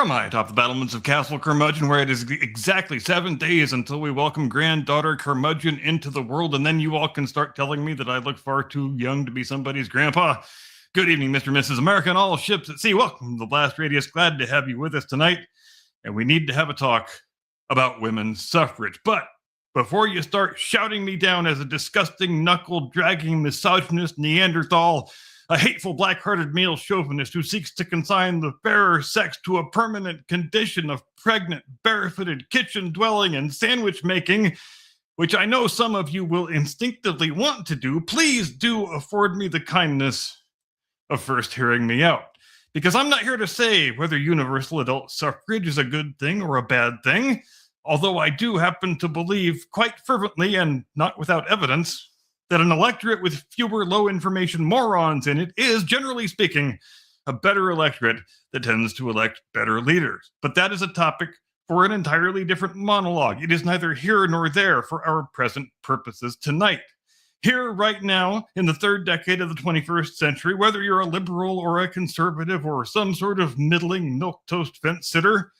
From high atop the battlements of Castle Curmudgeon, where it is exactly 7 days until we welcome granddaughter Curmudgeon into the world, and then you all can start telling me that I look far too young to be somebody's grandpa. Good evening, Mr. and Mrs. America, and all ships at sea. Welcome to the Blast Radius. Glad to have you with us tonight, and we need to have a talk about women's suffrage. But before you start shouting me down as a disgusting, knuckle-dragging, misogynist Neanderthal, a hateful, black-hearted male chauvinist who seeks to consign the fairer sex to a permanent condition of pregnant, barefooted kitchen-dwelling and sandwich-making, which I know some of you will instinctively want to do, please do afford me the kindness of first hearing me out. Because I'm not here to say whether universal adult suffrage is a good thing or a bad thing, although I do happen to believe quite fervently, and not without evidence, that an electorate with fewer low-information morons in it is, generally speaking, a better electorate that tends to elect better leaders. But that is a topic for an entirely different monologue. It is neither here nor there for our present purposes tonight. Here, right now, in the third decade of the 21st century, whether you're a liberal or a conservative or some sort of middling milquetoast fence-sitter,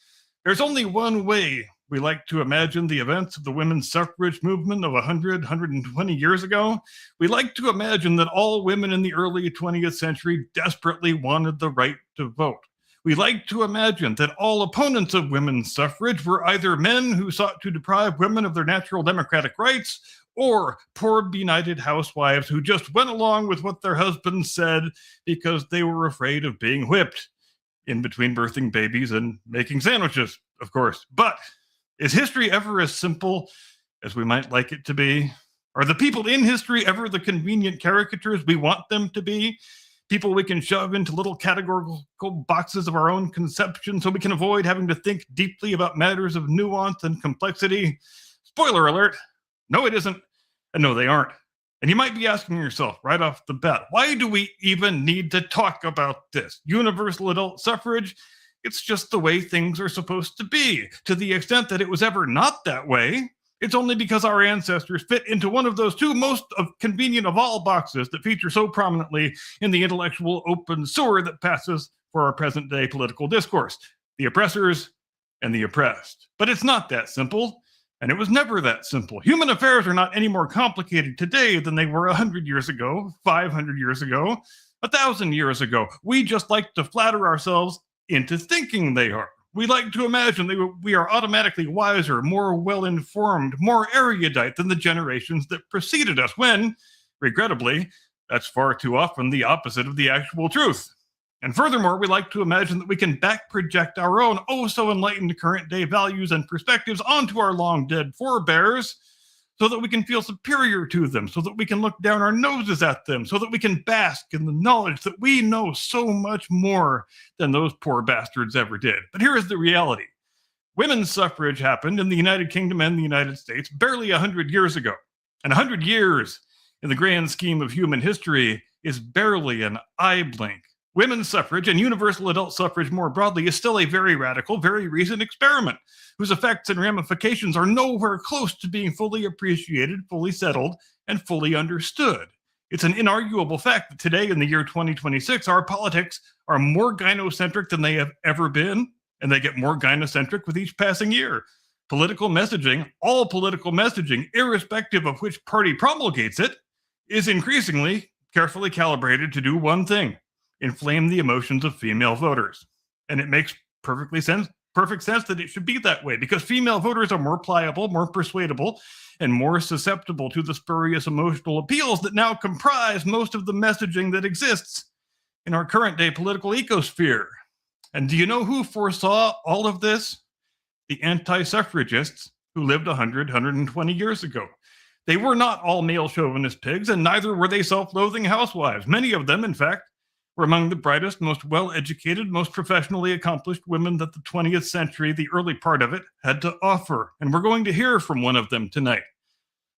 there's only one way we like to imagine the events of the women's suffrage movement of 120 years ago. We like to imagine that all women in the early 20th century desperately wanted the right to vote. We like to imagine that all opponents of women's suffrage were either men who sought to deprive women of their natural democratic rights, or poor benighted housewives who just went along with what their husbands said because they were afraid of being whipped in between birthing babies and making sandwiches, of course. But is history ever as simple as we might like it to be? Are the people in history ever the convenient caricatures we want them to be? People we can shove into little categorical boxes of our own conception so we can avoid having to think deeply about matters of nuance and complexity? Spoiler alert, no it isn't, and no they aren't. And you might be asking yourself right off the bat, why do we even need to talk about this? Universal adult suffrage? It's just the way things are supposed to be. To the extent that it was ever not that way, it's only because our ancestors fit into one of those two most convenient of all boxes that feature so prominently in the intellectual open sewer that passes for our present-day political discourse: the oppressors and the oppressed. But it's not that simple, and it was never that simple. Human affairs are not any more complicated today than they were 100 years ago, 500 years ago, 1,000 years ago. We just like to flatter ourselves into thinking they are. We like to imagine that we are automatically wiser, more well-informed, more erudite than the generations that preceded us, when, regrettably, that's far too often the opposite of the actual truth. And furthermore, we like to imagine that we can back-project our own oh-so-enlightened current-day values and perspectives onto our long-dead forebears, so that we can feel superior to them, so that we can look down our noses at them, so that we can bask in the knowledge that we know so much more than those poor bastards ever did. But here is the reality. Women's suffrage happened in the United Kingdom and the United States barely 100 years ago. And 100 years, in the grand scheme of human history, is barely an eye blink. Women's suffrage, and universal adult suffrage more broadly, is still a very radical, very recent experiment, whose effects and ramifications are nowhere close to being fully appreciated, fully settled, and fully understood. It's an inarguable fact that today, in the year 2026, our politics are more gynocentric than they have ever been, and they get more gynocentric with each passing year. Political messaging, all political messaging, irrespective of which party promulgates it, is increasingly carefully calibrated to do one thing: inflame the emotions of female voters. And it makes perfect sense that it should be that way, because female voters are more pliable, more persuadable, and more susceptible to the spurious emotional appeals that now comprise most of the messaging that exists in our current day political ecosphere. And do you know who foresaw all of this? The anti-suffragists who lived 120 years ago. They were not all male chauvinist pigs, and neither were they self-loathing housewives. Many of them, in fact, were among the brightest, most well-educated, most professionally accomplished women that the 20th century, the early part of it, had to offer. And we're going to hear from one of them tonight.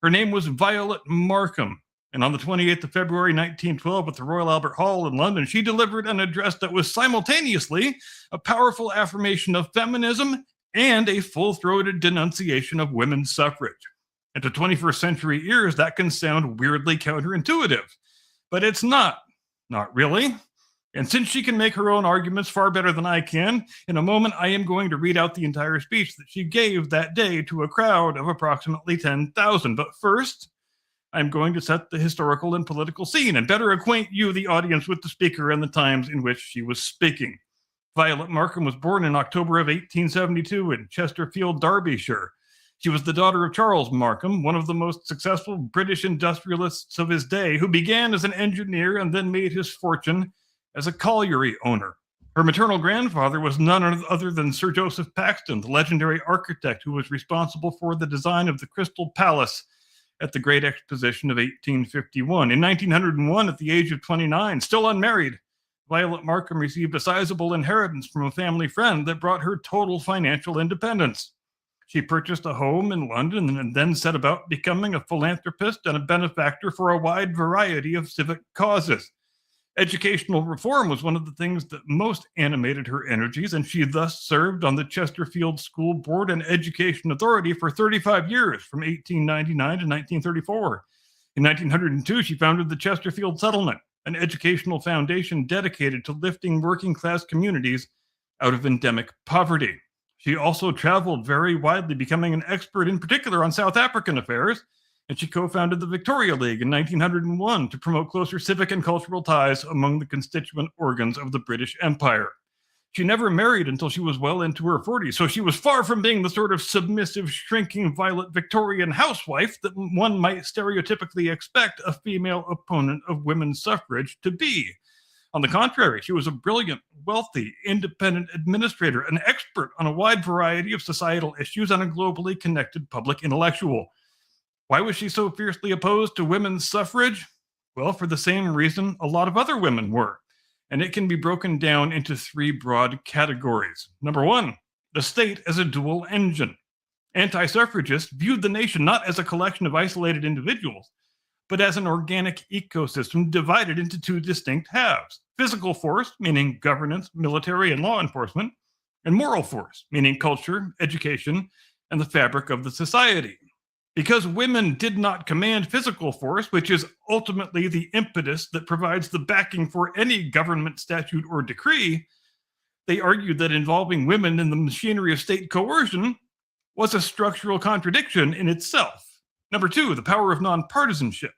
Her name was Violet Markham. And on the 28th of February, 1912, at the Royal Albert Hall in London, she delivered an address that was simultaneously a powerful affirmation of feminism and a full-throated denunciation of women's suffrage. And to 21st century ears, that can sound weirdly counterintuitive. But it's not. Not really. And since she can make her own arguments far better than I can, in a moment I am going to read out the entire speech that she gave that day to a crowd of approximately 10,000. But first, I'm going to set the historical and political scene and better acquaint you, the audience, with the speaker and the times in which she was speaking. Violet Markham was born in October of 1872 in Chesterfield, Derbyshire. She was the daughter of Charles Markham, one of the most successful British industrialists of his day, who began as an engineer and then made his fortune as a colliery owner. Her maternal grandfather was none other than Sir Joseph Paxton, the legendary architect who was responsible for the design of the Crystal Palace at the Great Exposition of 1851. In 1901, at the age of 29, still unmarried, Violet Markham received a sizable inheritance from a family friend that brought her total financial independence. She purchased a home in London and then set about becoming a philanthropist and a benefactor for a wide variety of civic causes. Educational reform was one of the things that most animated her energies, and she thus served on the Chesterfield School Board and Education Authority for 35 years, from 1899 to 1934. In 1902, she founded the Chesterfield Settlement, an educational foundation dedicated to lifting working-class communities out of endemic poverty. She also traveled very widely, becoming an expert in particular on South African affairs, and she co-founded the Victoria League in 1901 to promote closer civic and cultural ties among the constituent organs of the British Empire. She never married until she was well into her 40s, so she was far from being the sort of submissive, shrinking, violent Victorian housewife that one might stereotypically expect a female opponent of women's suffrage to be. On the contrary, she was a brilliant, wealthy, independent administrator, an expert on a wide variety of societal issues, and a globally connected public intellectual. Why was she so fiercely opposed to women's suffrage? Well, for the same reason a lot of other women were. And it can be broken down into three broad categories. Number one, the state as a dual engine. Anti-suffragists viewed the nation not as a collection of isolated individuals, but as an organic ecosystem divided into two distinct halves. Physical force, meaning governance, military, and law enforcement, and moral force, meaning culture, education, and the fabric of the society. Because women did not command physical force, which is ultimately the impetus that provides the backing for any government statute or decree, they argued that involving women in the machinery of state coercion was a structural contradiction in itself. Number two, the power of nonpartisanship.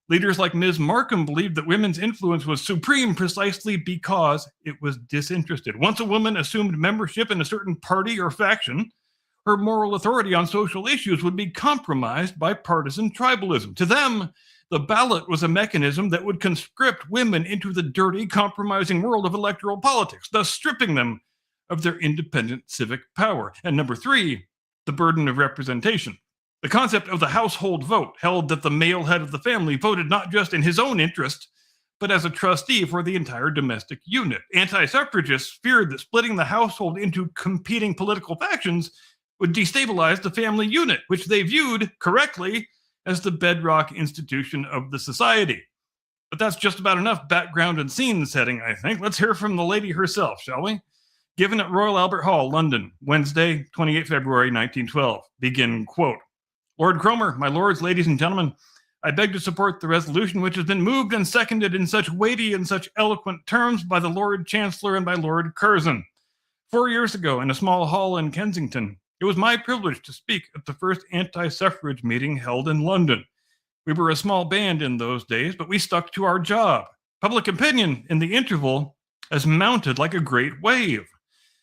Leaders like Ms. Markham believed that women's influence was supreme precisely because it was disinterested. Once a woman assumed membership in a certain party or faction, her moral authority on social issues would be compromised by partisan tribalism. To them, the ballot was a mechanism that would conscript women into the dirty, compromising world of electoral politics, thus stripping them of their independent civic power. And number three, the burden of representation. The concept of the household vote held that the male head of the family voted not just in his own interest, but as a trustee for the entire domestic unit. Anti-suffragists feared that splitting the household into competing political factions would destabilize the family unit, which they viewed, correctly, as the bedrock institution of the society. But that's just about enough background and scene setting, I think. Let's hear from the lady herself, shall we? Given at Royal Albert Hall, London, Wednesday, 28 February, 1912. Begin quote. Lord Cromer, my lords, ladies and gentlemen, I beg to support the resolution which has been moved and seconded in such weighty and such eloquent terms by the Lord Chancellor and by Lord Curzon. 4 years ago, in a small hall in Kensington, it was my privilege to speak at the first anti-suffrage meeting held in London. We were a small band in those days, but we stuck to our job. Public opinion in the interval has mounted like a great wave.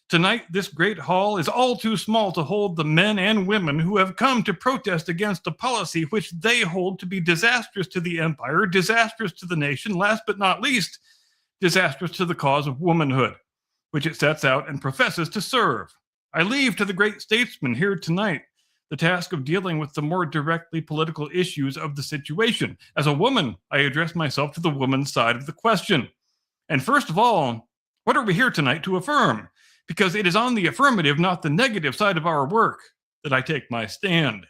Tonight, this great hall is all too small to hold the men and women who have come to protest against a policy which they hold to be disastrous to the empire, disastrous to the nation, last but not least, disastrous to the cause of womanhood, which it sets out and professes to serve. I leave to the great statesman here tonight the task of dealing with the more directly political issues of the situation. As a woman, I address myself to the woman's side of the question. And first of all, what are we here tonight to affirm? Because it is on the affirmative, not the negative side of our work, that I take my stand.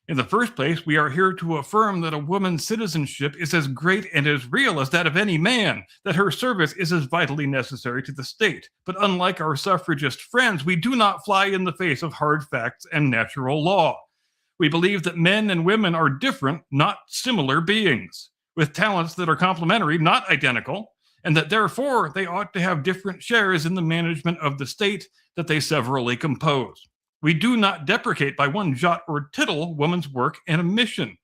In the first place, we are here to affirm that a woman's citizenship is as great and as real as that of any man, that her service is as vitally necessary to the state. But unlike our suffragist friends, we do not fly in the face of hard facts and natural law. We believe that men and women are different, not similar beings, with talents that are complementary, not identical, and that therefore they ought to have different shares in the management of the state that they severally compose. We do not deprecate by one jot or tittle woman's work and mission.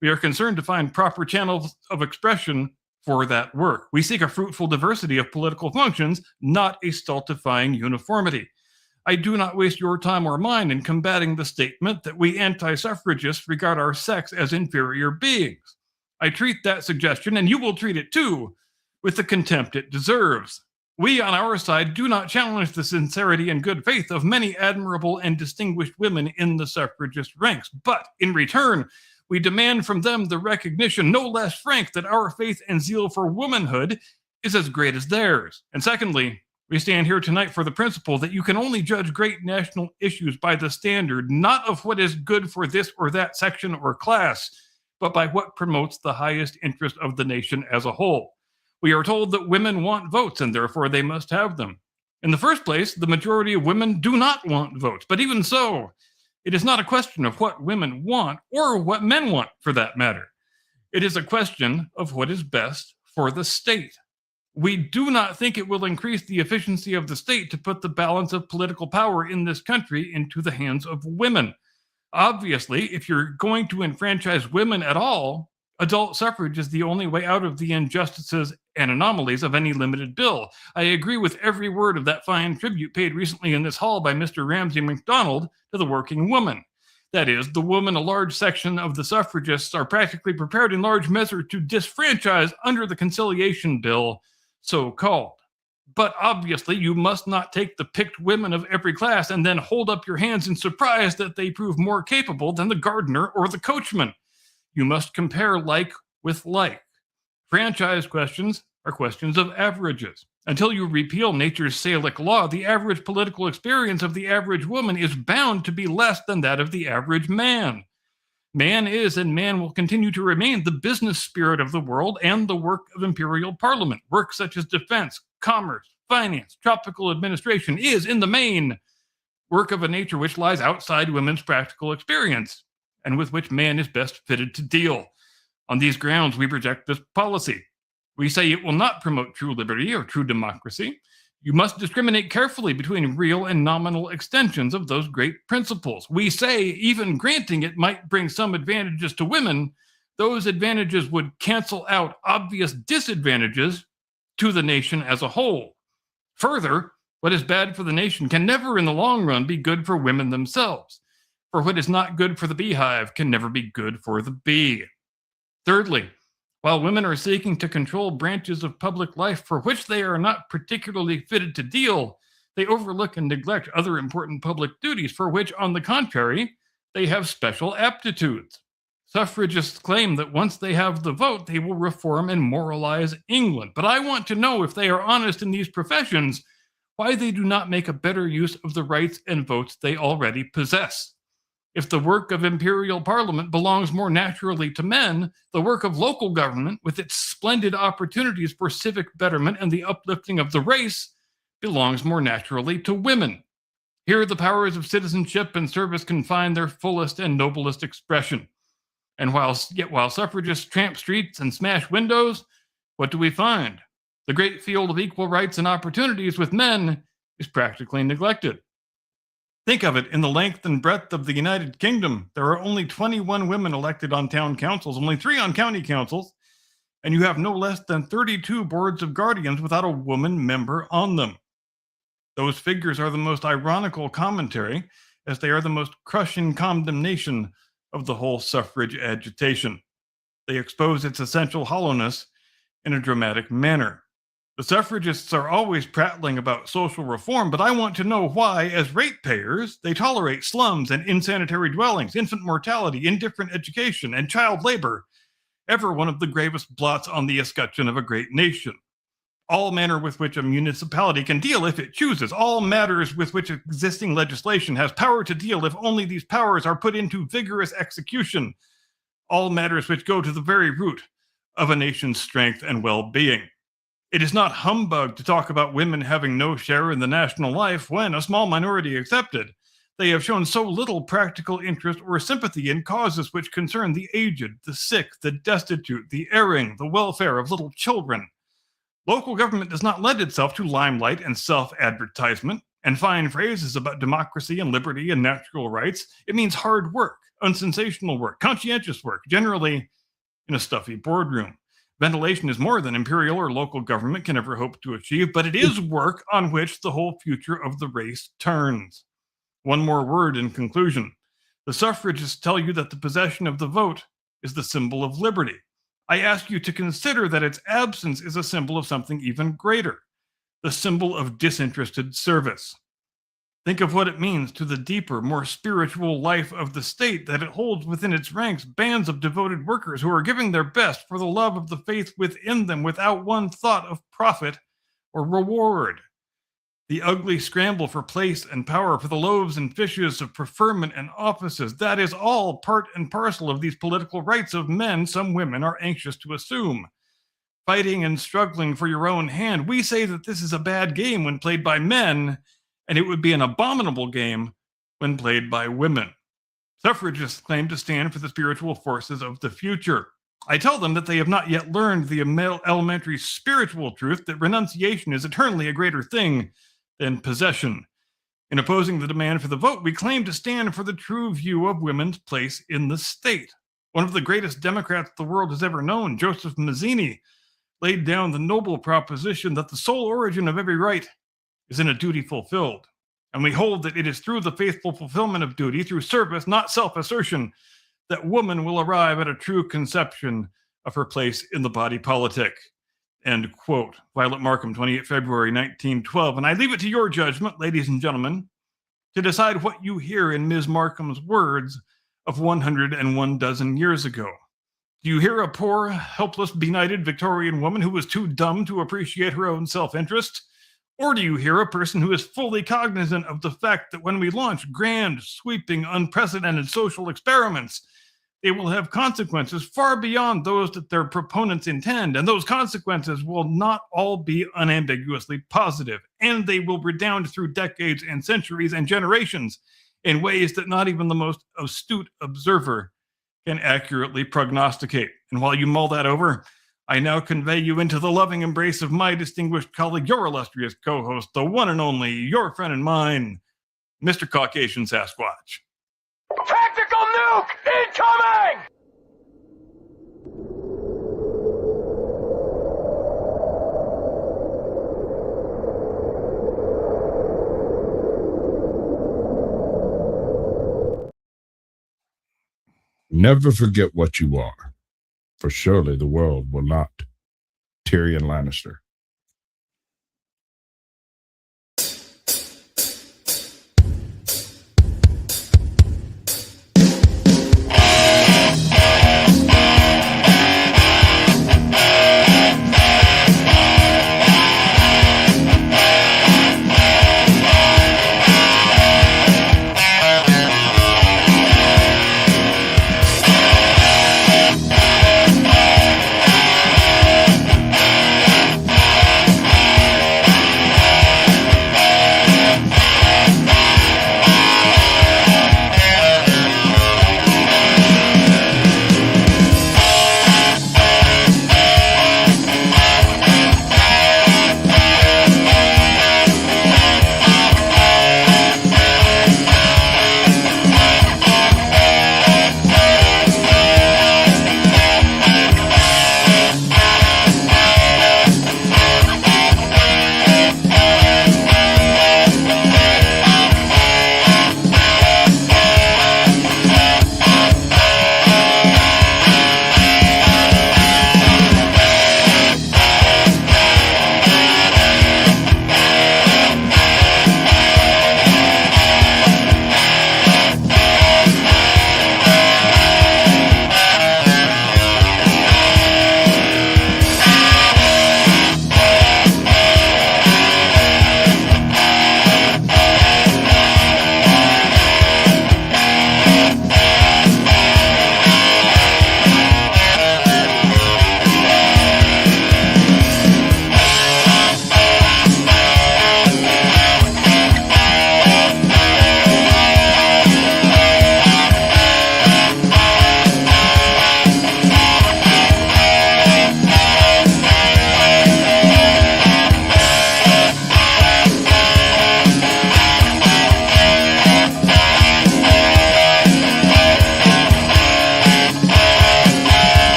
We are concerned to find proper channels of expression for that work. We seek a fruitful diversity of political functions, not a stultifying uniformity. I do not waste your time or mine in combating the statement that we anti-suffragists regard our sex as inferior beings. I treat that suggestion, and you will treat it too, with the contempt it deserves. We, on our side, do not challenge the sincerity and good faith of many admirable and distinguished women in the suffragist ranks, but in return, we demand from them the recognition, no less frank, that our faith and zeal for womanhood is as great as theirs. And secondly, we stand here tonight for the principle that you can only judge great national issues by the standard, not of what is good for this or that section or class, but by what promotes the highest interest of the nation as a whole. We are told that women want votes and therefore they must have them. In the first place, the majority of women do not want votes, but even so, it is not a question of what women want or what men want for that matter. It is a question of what is best for the state. We do not think it will increase the efficiency of the state to put the balance of political power in this country into the hands of women. Obviously, if you're going to enfranchise women at all, adult suffrage is the only way out of the injustices and anomalies of any limited bill. I agree with every word of that fine tribute paid recently in this hall by Mr. Ramsay MacDonald to the working woman. That is, the woman a large section of the suffragists are practically prepared in large measure to disfranchise under the conciliation bill, so-called. But obviously, you must not take the picked women of every class and then hold up your hands in surprise that they prove more capable than the gardener or the coachman. You must compare like with like. Franchise questions are questions of averages. Until you repeal nature's Salic law, the average political experience of the average woman is bound to be less than that of the average man. Man is and man will continue to remain the business spirit of the world and the work of imperial parliament. Work such as defense, commerce, finance, tropical administration is, in the main, work of a nature which lies outside women's practical experience and with which man is best fitted to deal. On these grounds, we reject this policy. We say it will not promote true liberty or true democracy. You must discriminate carefully between real and nominal extensions of those great principles. We say even granting it might bring some advantages to women, those advantages would cancel out obvious disadvantages to the nation as a whole. Further, what is bad for the nation can never in the long run be good for women themselves. For what is not good for the beehive can never be good for the bee. Thirdly, while women are seeking to control branches of public life for which they are not particularly fitted to deal, they overlook and neglect other important public duties for which, on the contrary, they have special aptitudes. Suffragists claim that once they have the vote, they will reform and moralize England. But I want to know, if they are honest in these professions, why they do not make a better use of the rights and votes they already possess. If the work of imperial parliament belongs more naturally to men, the work of local government, with its splendid opportunities for civic betterment and the uplifting of the race, belongs more naturally to women. Here the powers of citizenship and service can find their fullest and noblest expression. And while suffragists tramp streets and smash windows, what do we find? The great field of equal rights and opportunities with men is practically neglected. Think of it, in the length and breadth of the United Kingdom, there are only 21 women elected on town councils, only 3 on county councils, and you have no less than 32 boards of guardians without a woman member on them. Those figures are the most ironical commentary, as they are the most crushing condemnation of the whole suffrage agitation. They expose its essential hollowness in a dramatic manner. The suffragists are always prattling about social reform, but I want to know why, as ratepayers, they tolerate slums and insanitary dwellings, infant mortality, indifferent education, and child labor, ever one of the gravest blots on the escutcheon of a great nation. All manner with which a municipality can deal if it chooses, all matters with which existing legislation has power to deal if only these powers are put into vigorous execution, all matters which go to the very root of a nation's strength and well-being. It is not humbug to talk about women having no share in the national life when, a small minority excepted, they have shown so little practical interest or sympathy in causes which concern the aged, the sick, the destitute, the erring, the welfare of little children. Local government does not lend itself to limelight and self-advertisement and fine phrases about democracy and liberty and natural rights. It means hard work, unsensational work, conscientious work, generally in a stuffy boardroom. Ventilation is more than imperial or local government can ever hope to achieve, but it is work on which the whole future of the race turns. One more word in conclusion. The suffragists tell you that the possession of the vote is the symbol of liberty. I ask you to consider that its absence is a symbol of something even greater, the symbol of disinterested service. Think of what it means to the deeper, more spiritual life of the state that it holds within its ranks bands of devoted workers who are giving their best for the love of the faith within them without one thought of profit or reward. The ugly scramble for place and power, for the loaves and fishes of preferment and offices, that is all part and parcel of these political rights of men some women are anxious to assume. Fighting and struggling for your own hand, we say that this is a bad game when played by men, and it would be an abominable game when played by women. Suffragists claim to stand for the spiritual forces of the future. I tell them that they have not yet learned the elementary spiritual truth that renunciation is eternally a greater thing than possession. In opposing the demand for the vote, we claim to stand for the true view of women's place in the state. One of the greatest Democrats the world has ever known, Joseph Mazzini, laid down the noble proposition that the sole origin of every right is in a duty fulfilled. And we hold that it is through the faithful fulfillment of duty, through service, not self-assertion, that woman will arrive at a true conception of her place in the body politic. End quote. Violet Markham, 28 February 1912. And I leave it to your judgment, ladies and gentlemen, to decide what you hear in Ms. Markham's words of 101 dozen years ago. Do you hear a poor, helpless, benighted Victorian woman who was too dumb to appreciate her own self-interest? Or do you hear a person who is fully cognizant of the fact that when we launch grand, sweeping, unprecedented social experiments, they will have consequences far beyond those that their proponents intend, and those consequences will not all be unambiguously positive, and they will redound through decades and centuries and generations in ways that not even the most astute observer can accurately prognosticate. And while you mull that over, I now convey you into the loving embrace of my distinguished colleague, your illustrious co-host, the one and only, your friend and mine, Mr. Caucasian Sasquatch. Tactical nuke incoming! Never forget what you are, for surely the world will not. Tyrion Lannister.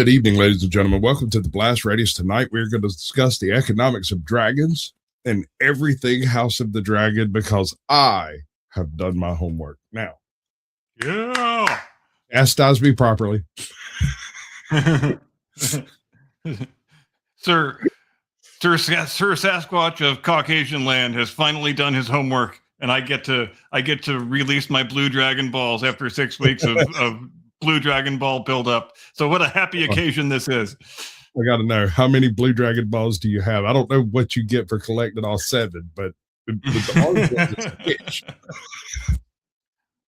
Good evening, ladies and gentlemen. Welcome to the Blast Radius. Tonight, we're going to discuss the economics of dragons and everything House of the Dragon because I have done my homework. Now, Yeah. chastise me properly. Sir Sasquatch of Caucasian land has finally done his homework, and I get to release my blue Dragon Balls after 6 weeks of blue Dragon Ball buildup. So what a happy occasion this is. I got to know, how many blue Dragon Balls do you have? I don't know what you get for collecting all 7, but the orange one is rich.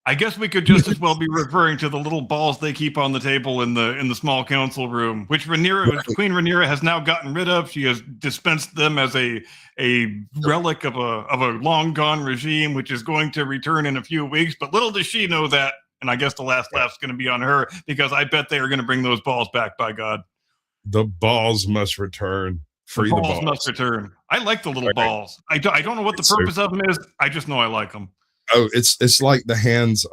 I guess we could just as well be referring to the little balls they keep on the table in the small council room, which Queen Rhaenyra has now gotten rid of. She has dispensed them as a relic of a long gone regime, which is going to return in a few weeks. But little does she know that, and I guess the last laugh's going to be on her, because I bet they are going to bring those balls back. By God, the balls must return. Free the balls must return. I like the little balls. I don't know what the purpose of them is. I just know I like them. Oh, it's like the hands.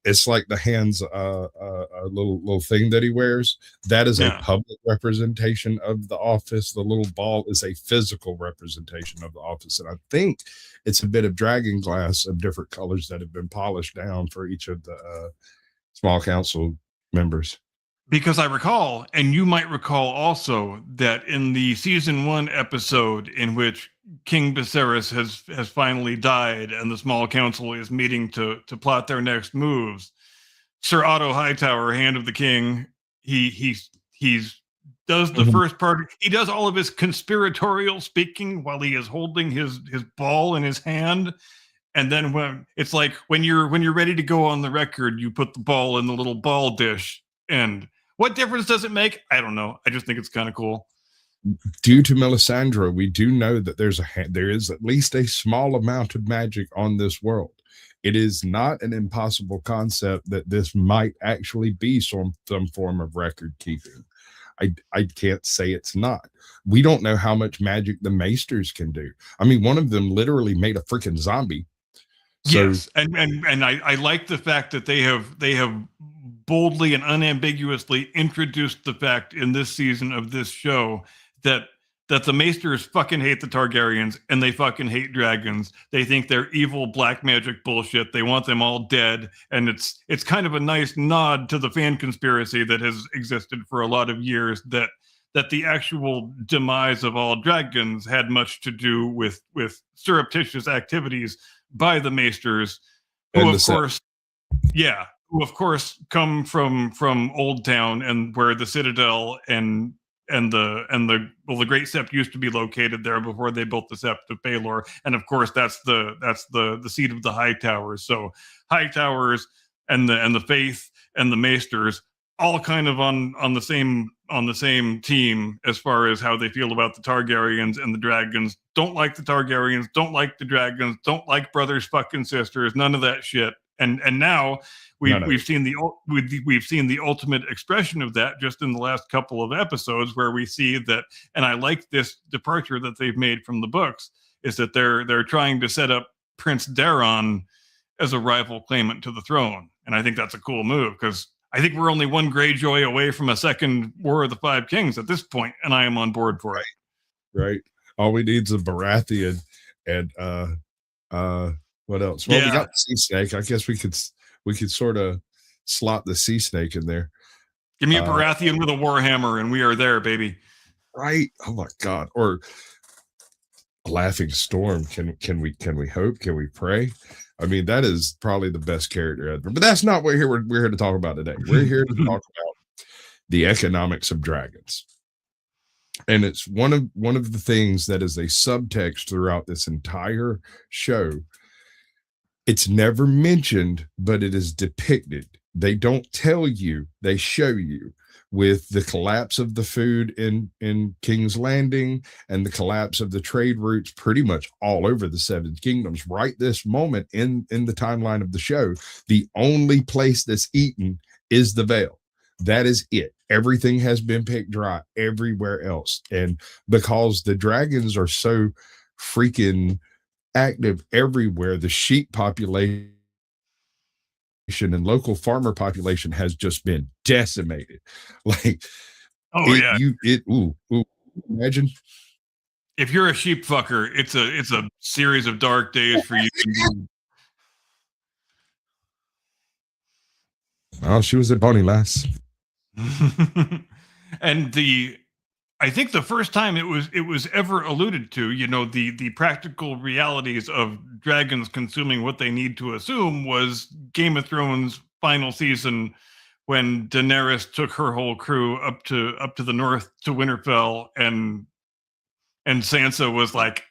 It's like the hands. Little thing that he wears. That is a public representation of the office. The little ball is a physical representation of the office, and I think it's a bit of dragon glass of different colors that have been polished down for each of the small council members. Because I recall, and you might recall also, that in the season 1 episode in which King Viserys has finally died and the small council is meeting to plot their next moves, Sir Otto Hightower, Hand of the King, he's does the first part. He does all of his conspiratorial speaking while he is holding his ball in his hand. And then when you're ready to go on the record, you put the ball in the little ball dish. And what difference does it make? I don't know. I just think it's kind of cool. Due to Melisandre, we do know that there is at least a small amount of magic on this world. It is not an impossible concept that this might actually be some form of record keeping. I can't say it's not. We don't know how much magic the Maesters can do. I mean, one of them literally made a freaking zombie. So, yes, and I like the fact that they have boldly and unambiguously introduced the fact in this season of this show that the Maesters fucking hate the Targaryens and they fucking hate dragons. They think they're evil black magic bullshit. They want them all dead. And it's kind of a nice nod to the fan conspiracy that has existed for a lot of years that the actual demise of all dragons had much to do with surreptitious activities by the Maesters, who of course come from Old Town, and where the Citadel and the Great Sept used to be located there before they built the Sept of Baelor. And of course that's the seat of the Hightowers. So Hightowers and the Faith and the Maesters all kind of on the same team as far as how they feel about the Targaryens and the dragons. Don't like the Targaryens, don't like the dragons, don't like brothers fucking sisters, none of that shit. And now we've seen the ultimate expression of that just in the last couple of episodes, where we see that, and I like this departure that they've made from the books, is that they're trying to set up Prince Daeron as a rival claimant to the throne. And I think that's a cool move, because I think we're only one Greyjoy away from a second War of the Five Kings at this point, and I am on board for it. Right. All we need is a Baratheon and what else? Well, we got the Sea Snake. I guess we could sort of slot the Sea Snake in there. Give me a Baratheon with a Warhammer, and we are there, baby. Right? Oh my God! Or a Laughing Storm. Can we hope? Can we pray? I mean, that is probably the best character ever. But that's not what we're here to talk about today. We're here to talk about the economics of dragons. And it's one of the things that is a subtext throughout this entire show. It's never mentioned, but it is depicted. They don't tell you, they show you, with the collapse of the food in King's Landing and the collapse of the trade routes pretty much all over the Seven Kingdoms. Right this moment in the timeline of the show, the only place that's eaten is the Vale. That is it. Everything has been picked dry everywhere else. And because the dragons are so freaking active everywhere, the sheep population and local farmer population has just been decimated. Like, Oh yeah. Imagine. If you're a sheep fucker, it's a series of dark days for you. Oh, she was a bonny lass. And I think the first time it was ever alluded to, the practical realities of dragons consuming what they need to assume was Game of Thrones final season, when Daenerys took her whole crew up to the north to Winterfell, and Sansa was like,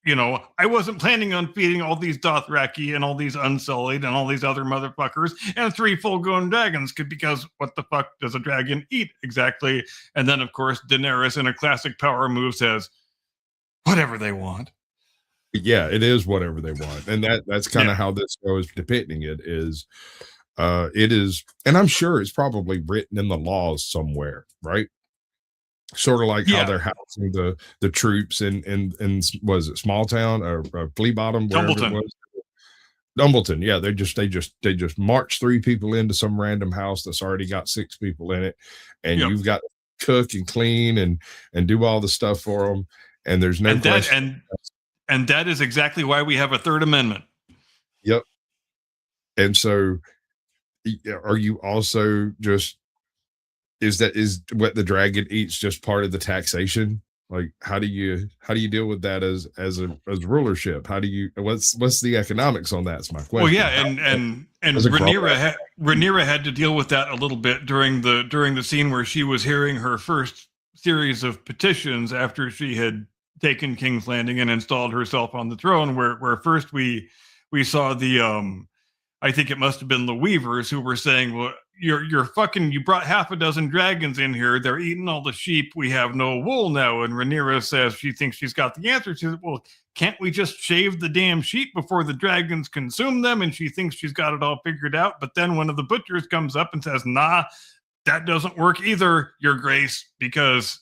I wasn't planning on feeding all these Dothraki and all these Unsullied and all these other motherfuckers and 3 full-grown dragons, because what the fuck does a dragon eat exactly? And then, of course, Daenerys, in a classic power move, says, whatever they want. Yeah, it is whatever they want. And that's kind of how this show is depicting it is, and I'm sure it's probably written in the laws somewhere, right? Sort of like how they're housing the troops in was it Small Town or Flea Bottom, Dumbleton. It was. Dumbleton, yeah, they just march 3 people into some random house that's already got 6 people in it, and you've got to cook and clean and do all the stuff for them, and there's no question. And that is exactly why we have a Third Amendment. Yep. And so, are you also just? Is what the dragon eats just part of the taxation? Like, how do you deal with that as rulership? How do you what's the economics on that? That's my question. Well, yeah, and Rhaenyra had to deal with that a little bit during the scene where she was hearing her first series of petitions after she had taken King's Landing and installed herself on the throne. Where first we saw the I think it must have been the Weavers who were saying, well, you brought half a dozen dragons in here. They're eating all the sheep. We have no wool now. And Rhaenyra says she thinks she's got the answer. She says, well, can't we just shave the damn sheep before the dragons consume them? And she thinks she's got it all figured out. But then one of the butchers comes up and says, nah, that doesn't work either, Your Grace, because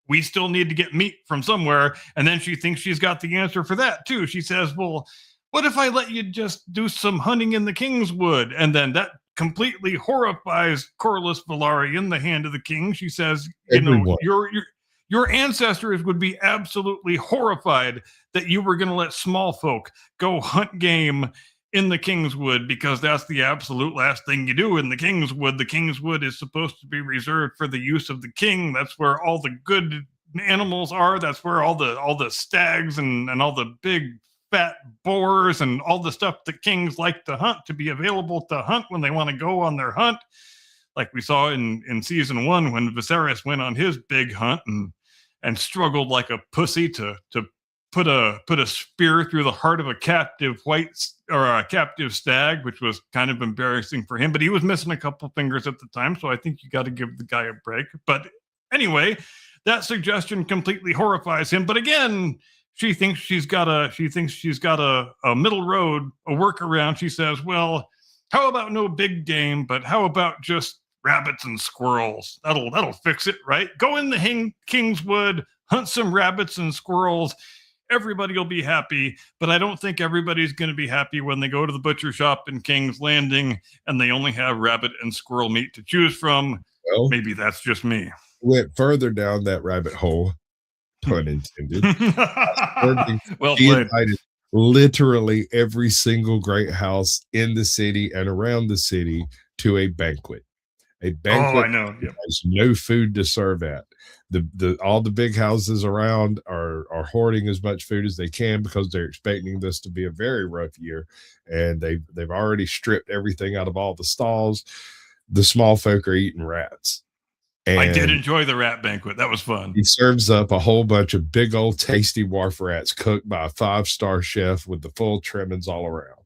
we still need to get meat from somewhere. And then she thinks she's got the answer for that too. She says, well, what if I let you just do some hunting in the Kingswood? And then that completely horrifies Corlys Velaryon in the hand of the king. She says, your ancestors would be absolutely horrified that you were going to let small folk go hunt game in the Kingswood, because that's the absolute last thing you do in the Kingswood. The Kingswood is supposed to be reserved for the use of the king. That's where all the good animals are. That's where all the stags and all the big fat boars and all the stuff that kings like to hunt, to be available to hunt when they want to go on their hunt. Like we saw in season 1 when Viserys went on his big hunt and struggled like a pussy to put a spear through the heart of a captive captive stag, which was kind of embarrassing for him, but he was missing a couple fingers at the time. So I think you got to give the guy a break. But anyway, that suggestion completely horrifies him. But again, she thinks she's got a middle road, a workaround. She says, well, how about no big game, but how about just rabbits and squirrels? That'll fix it, right? Go in the Kingswood, hunt some rabbits and squirrels. Everybody will be happy, but I don't think everybody's going to be happy when they go to the butcher shop in King's Landing and they only have rabbit and squirrel meat to choose from. Well, maybe that's just me. Went further down that rabbit hole. Pun intended. Well played. Literally every single great house in the city and around the city to a banquet. A banquet. Oh, I know. Yep. Has no food to serve at. All the big houses around are hoarding as much food as they can because they're expecting this to be a very rough year, and they've already stripped everything out of all the stalls. The small folk are eating rats. And I did enjoy the rat banquet. That was fun. He serves up a whole bunch of big old tasty wharf rats cooked by a 5-star chef with the full trimmings all around.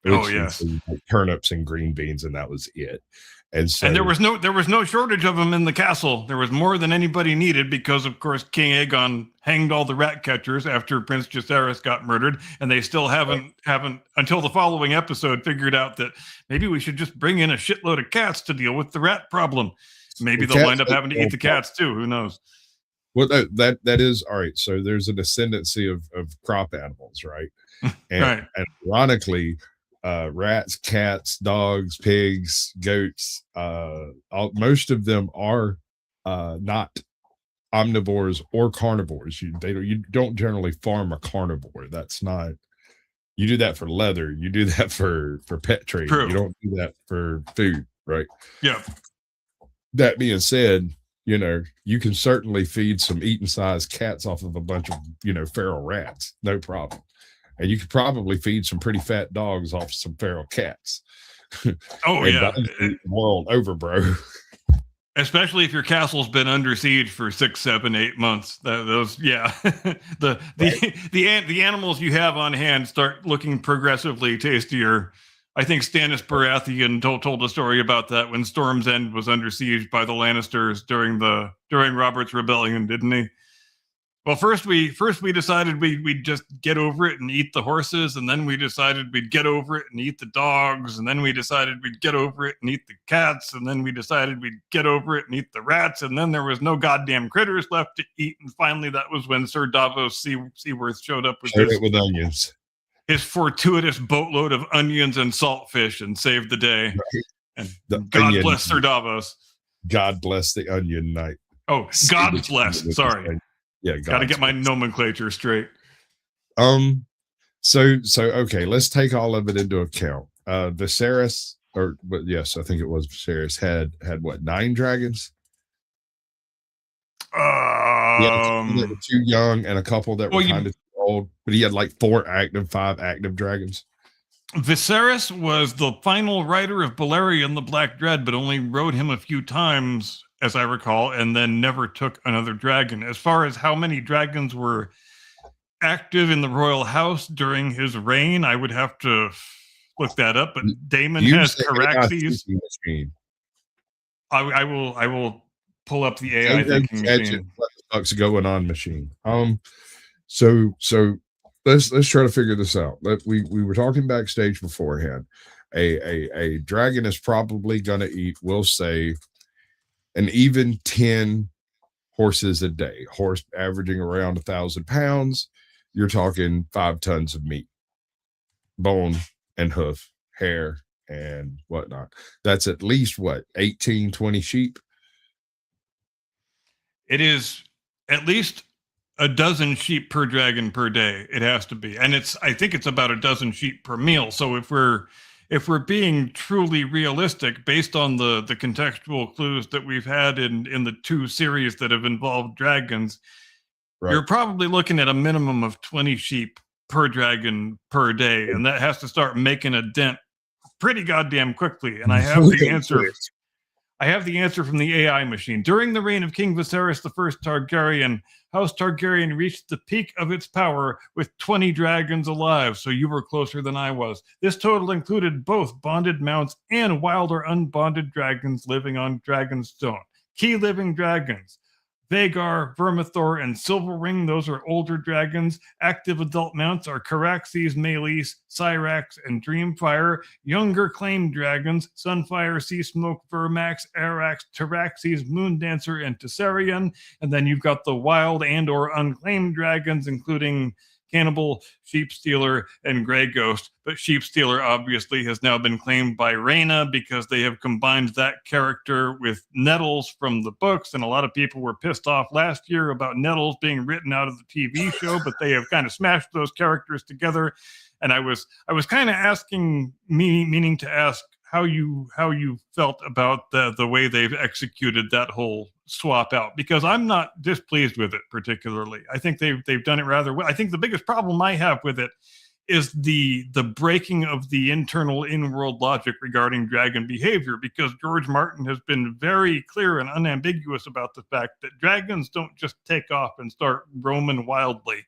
Oh yes, like turnips and green beans, and that was it. And there was no shortage of them in the castle. There was more than anybody needed because, of course, King Aegon hanged all the rat catchers after Prince Jacaerys got murdered, and they still haven't until the following episode figured out that maybe we should just bring in a shitload of cats to deal with the rat problem. Maybe they'll wind up having to eat the cats too. Who knows? Well, that is all right. So there's an ascendancy of crop animals, right? And, right. And ironically, rats, cats, dogs, pigs, goats, most of them are not omnivores or carnivores. You don't generally farm a carnivore. That's not. You do that for leather. You do that for pet trade. True. You don't do that for food, right? Yeah. That being said, you can certainly feed some eating sized cats off of a bunch of feral rats, no problem. And you could probably feed some pretty fat dogs off some feral cats. Oh yeah, world over, bro. Especially if your castle's been under siege for 6, 7, 8 months. The animals you have on hand start looking progressively tastier. I think Stannis Baratheon told a story about that when Storm's End was under siege by the Lannisters during Robert's Rebellion, didn't he? Well, first we decided we'd just get over it and eat the horses, and then we decided we'd get over it and eat the dogs, and then we decided we'd get over it and eat the cats, and then we decided we'd get over it and eat the rats, and then there was no goddamn critters left to eat, and finally that was when Sir Davos Seaworth showed up with onions. His fortuitous boatload of onions and saltfish and saved the day. Right. And God bless Sir Davos. God bless the Onion Knight. Oh, God bless. Sorry. Yeah, got to get my nomenclature straight. So okay, let's take all of it into account. Viserys, yes, I think it was Viserys had what, 9 dragons? That were too young and a couple that were kind of old, but he had like 5 active dragons. Viserys was the final rider of Balerion the Black Dread, but only rode him a few times, as I recall, and then never took another dragon. As far as how many dragons were active in the royal house during his reign, I would have to look that up. But Daemon has Caraxes. I will pull up the AI thinking machine. What's going on machine? So let's try to figure this out. We were talking backstage beforehand. A dragon is probably going to eat, we'll say, an even 10 horses a day. Horse averaging around 1,000 pounds. You're talking 5 tons of meat, bone and hoof, hair and whatnot. That's at least 18, 20 sheep. It is at least a dozen sheep per dragon per day. It has to be. And I think it's about a dozen sheep per meal. So if we're being truly realistic based on the contextual clues that we've had in the 2 series that have involved dragons, right, you're probably looking at a minimum of 20 sheep per dragon per day. And that has to start making a dent pretty goddamn quickly. And I have the answer. I have the answer from the AI machine. During the reign of King Viserys I Targaryen, House Targaryen reached the peak of its power with 20 dragons alive, so you were closer than I was. This total included both bonded mounts and wild or unbonded dragons living on Dragonstone. Key living dragons: Vhagar, Vermithor, and Silverwing. Those are older dragons. Active adult mounts are Caraxes, Meleys, Syrax, and Dreamfire. Younger claimed dragons: Sunfire, Seasmoke, Vermax, Arax, Taraxes, Moondancer, and Tessarion. And then you've got the wild and or unclaimed dragons, including Cannibal, Sheepstealer, and Grey Ghost. But Sheepstealer obviously has now been claimed by Rhaena because they have combined that character with Nettles from the books, and a lot of people were pissed off last year about Nettles being written out of the TV show, but they have kind of smashed those characters together. And I was kind of meaning to ask how you felt about the way they've executed that whole swap out, because I'm not displeased with it particularly. I think they've done it rather well. I think the biggest problem I have with it is the breaking of the internal in-world logic regarding dragon behavior, because George Martin has been very clear and unambiguous about the fact that dragons don't just take off and start roaming wildly.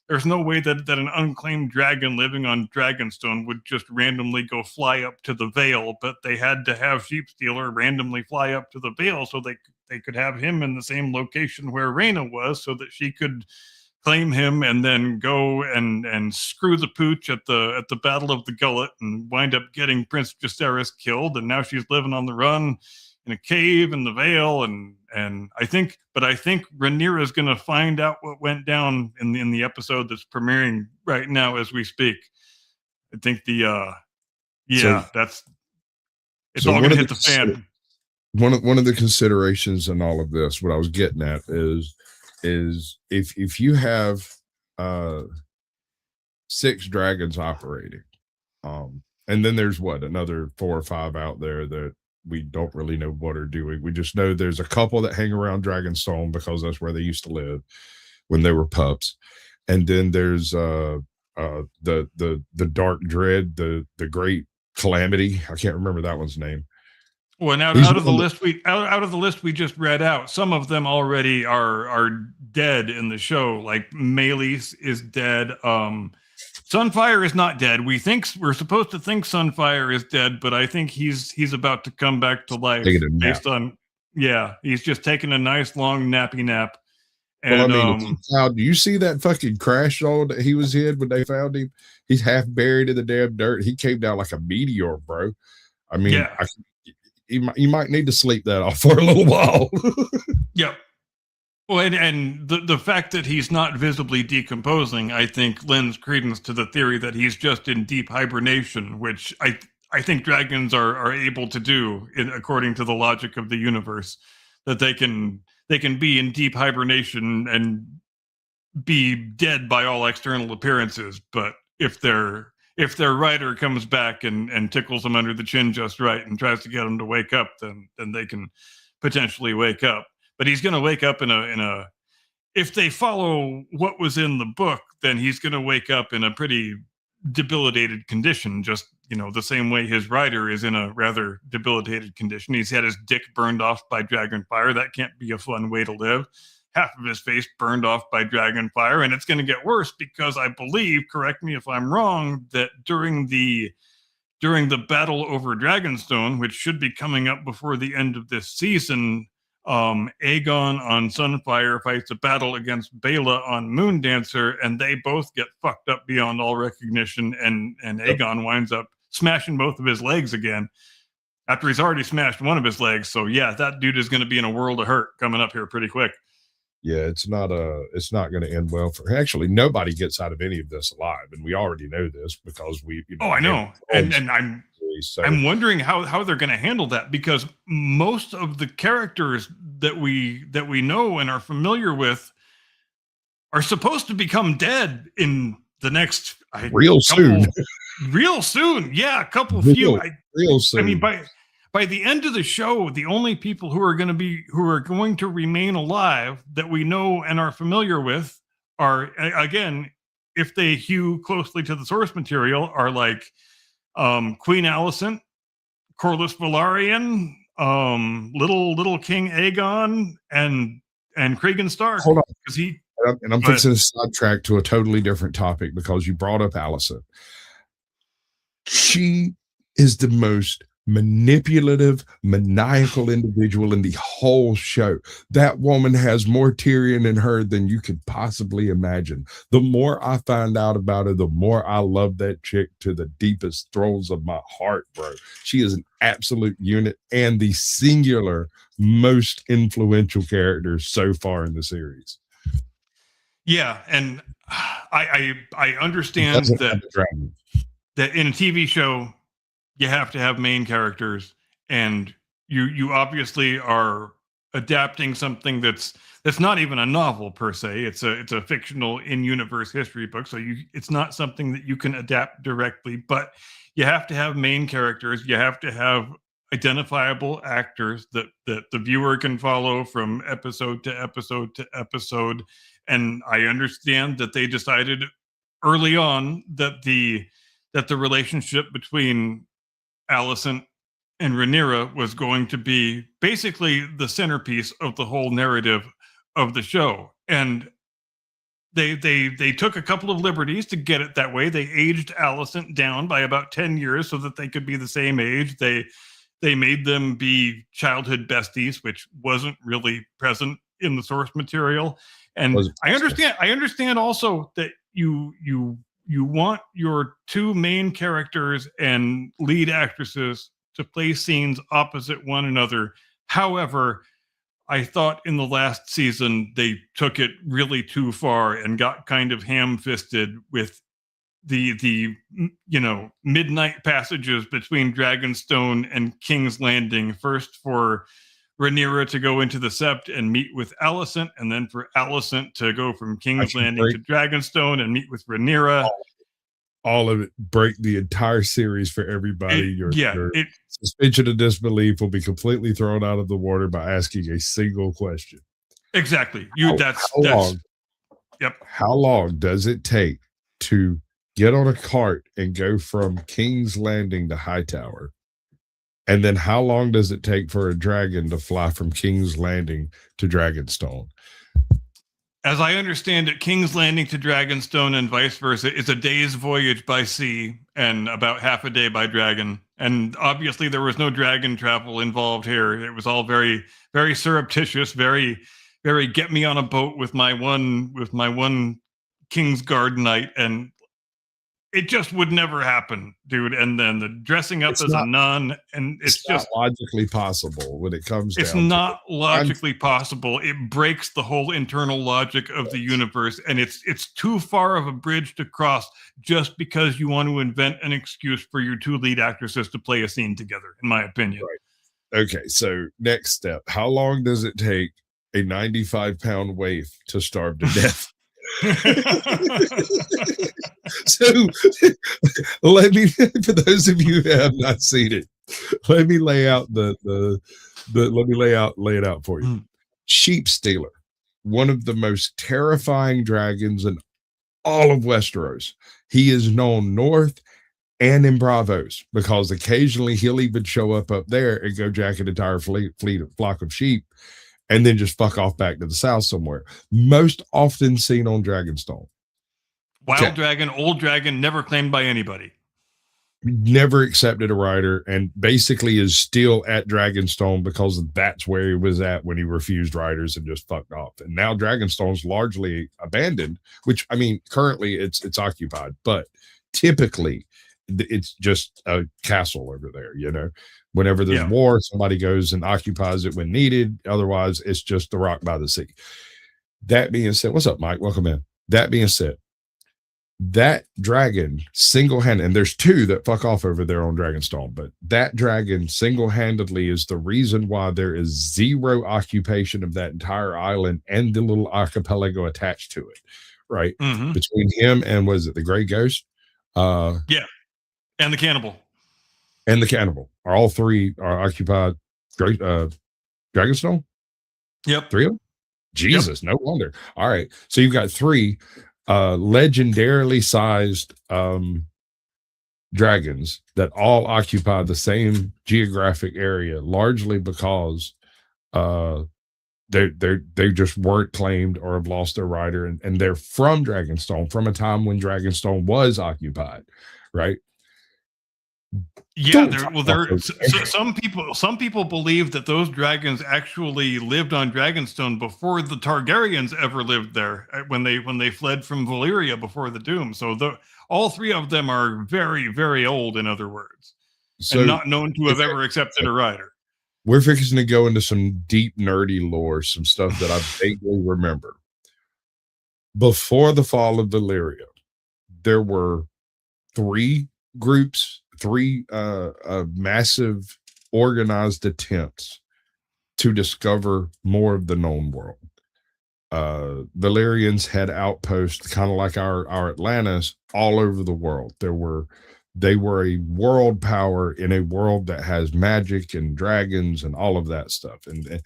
There's no way that an unclaimed dragon living on Dragonstone would just randomly go fly up to the Vale, but they had to have Sheepstealer randomly fly up to the Vale so they could have him in the same location where Rhaena was, so that she could claim him and then go and screw the pooch at the Battle of the Gullet and wind up getting Prince Jacaerys killed. And now she's living on the run in a cave in the Vale, and I think Rhaenyra is going to find out what went down in the episode that's premiering right now as we speak. I think it's all going to hit the fan. one of the considerations in all of this, what I was getting at is if you have 6 dragons operating, and then there's what, another 4 or 5 out there that we don't really know what are doing. We just know there's a couple that hang around Dragonstone because that's where they used to live when they were pups. And then there's the Dark Dread, the Great Calamity. I can't remember that one's name. Well, and out of the list we just read out, some of them already are dead in the show. Like Meleys is dead. Sunfire is not dead. We're supposed to think Sunfire is dead, but I think he's about to come back to life based on he's just taking a nice long nappy nap. And well, I mean, do you see that fucking crash zone that he was in when they found him? He's half buried in the damn dirt. He came down like a meteor, bro. I mean, you might need to sleep that off for a little while. Yep. Well, and the fact that he's not visibly decomposing, I think, lends credence to the theory that he's just in deep hibernation, which I think dragons are able to do, according to the logic of the universe, that they can be in deep hibernation and be dead by all external appearances. But if their rider comes back and tickles them under the chin just right and tries to get them to wake up, then they can potentially wake up. But he's going to wake up in a if they follow what was in the book, then he's going to wake up in a pretty debilitated condition, just, the same way his rider is in a rather debilitated condition. He's had his dick burned off by dragon fire. That can't be a fun way to live. Half of his face burned off by dragon fire, and it's going to get worse because I believe, correct me if I'm wrong, that during the battle over Dragonstone, which should be coming up before the end of this season, Aegon on Sunfire fights a battle against Bela on Moondancer, and they both get fucked up beyond all recognition, and Aegon winds up smashing both of his legs again after he's already smashed one of his legs. So yeah, that dude is going to be in a world of hurt coming up here pretty quick. Yeah, it's not going to end well for. Actually, nobody gets out of any of this alive, and we already know this because we. I know, and I'm wondering how they're going to handle that, because most of the characters that we know and are familiar with are supposed to become dead in the next real soon. Yeah, a couple few. Real soon. I mean, by the end of the show, the only people who are going to remain alive that we know and are familiar with are, again, if they hew closely to the source material, are like Queen Alicent, Corlys Velaryon, little King Aegon, and Cregan Stark. Hold on, because I'm fixing to sidetrack to a totally different topic because you brought up Alicent. She is the most manipulative, maniacal individual in the whole show. That woman has more Tyrion in her than you could possibly imagine. The more I find out about her, the more I love that chick to the deepest throes of my heart, bro. She is an absolute unit and the singular most influential character so far in the series. Yeah, and I understand that in a TV show you have to have main characters, and you obviously are adapting something that's not even a novel per se. It's a fictional in-universe history book, so it's not something that you can adapt directly, but you have to have main characters. You have to have identifiable actors that the viewer can follow from episode to episode to episode. And I understand that they decided early on that the relationship between Alicent and Rhaenyra was going to be basically the centerpiece of the whole narrative of the show. And they took a couple of liberties to get it that way. They aged Alicent down by about 10 years so that they could be the same age. They made them be childhood besties, which wasn't really present in the source material. And I understand also that you want your two main characters and lead actresses to play scenes opposite one another. However, I thought in the last season they took it really too far and got kind of ham-fisted with the midnight passages between Dragonstone and King's Landing. First for Rhaenyra to go into the Sept and meet with Alicent, and then for Alicent to go from King's Landing to Dragonstone and meet with Rhaenyra. All of it, break the entire series for everybody. Your suspension of disbelief will be completely thrown out of the water by asking a single question. Exactly. How long does it take to get on a cart and go from King's Landing to Hightower? And then how long does it take for a dragon to fly from King's Landing to Dragonstone? As I understand it, King's Landing to Dragonstone and vice versa is a day's voyage by sea and about half a day by dragon. And obviously there was no dragon travel involved here. It was all very, very surreptitious, very, very get me on a boat with my one Kingsguard knight, and it just would never happen, dude. And then the dressing up as a nun, and it's just not logically possible when it comes it's down not logically possible. It breaks the whole internal logic of the universe, and it's too far of a bridge to cross just because you want to invent an excuse for your two lead actresses to play a scene together, in my opinion. Right. Okay, so next step. How long does it take a 95-pound waif to starve to death? So let me, for those of you who have not seen it, let me lay out lay it out for you. Sheep Stealer, one of the most terrifying dragons in all of Westeros. He is known north and in Bravos because occasionally he'll even show up there and go jack an entire flock of sheep and then just fuck off back to the south somewhere. Most often seen on Dragonstone. Wild dragon, old dragon, never claimed by anybody. Never accepted a rider, and basically is still at Dragonstone because that's where he was at when he refused riders and just fucked off. And now Dragonstone's largely abandoned, which, I mean, currently it's occupied, but typically it's just a castle over there, you know. Whenever there's war, somebody goes and occupies it when needed. Otherwise, it's just the rock by the sea. That being said, what's up, Mike? Welcome in. That being said, that dragon single-handed, and there's two that fuck off over there on Dragonstone, but that dragon single-handedly is the reason why there is zero occupation of that entire island and the little archipelago attached to it, right? Mm-hmm. Between him and, was it the Grey Ghost? And the Cannibal. And the Cannibal. Are all three are occupied Dragonstone? Yep. Three of them? Jesus, no wonder. All right. So you've got three legendarily sized dragons that all occupy the same geographic area, largely because they just weren't claimed or have lost their rider, and they're from Dragonstone, from a time when Dragonstone was occupied, right? Yeah, some people believe that those dragons actually lived on Dragonstone before the Targaryens ever lived there, when they fled from Valyria before the Doom. So all three of them are very, very old, in other words, and not known to have ever accepted a rider. We're fixing to go into some deep nerdy lore, some stuff that I vaguely remember. Before the fall of Valyria, there were three massive organized attempts to discover more of the known world. Valyrians had outposts, kind of like our Atlantis, all over the world. They were a world power in a world that has magic and dragons and all of that stuff. And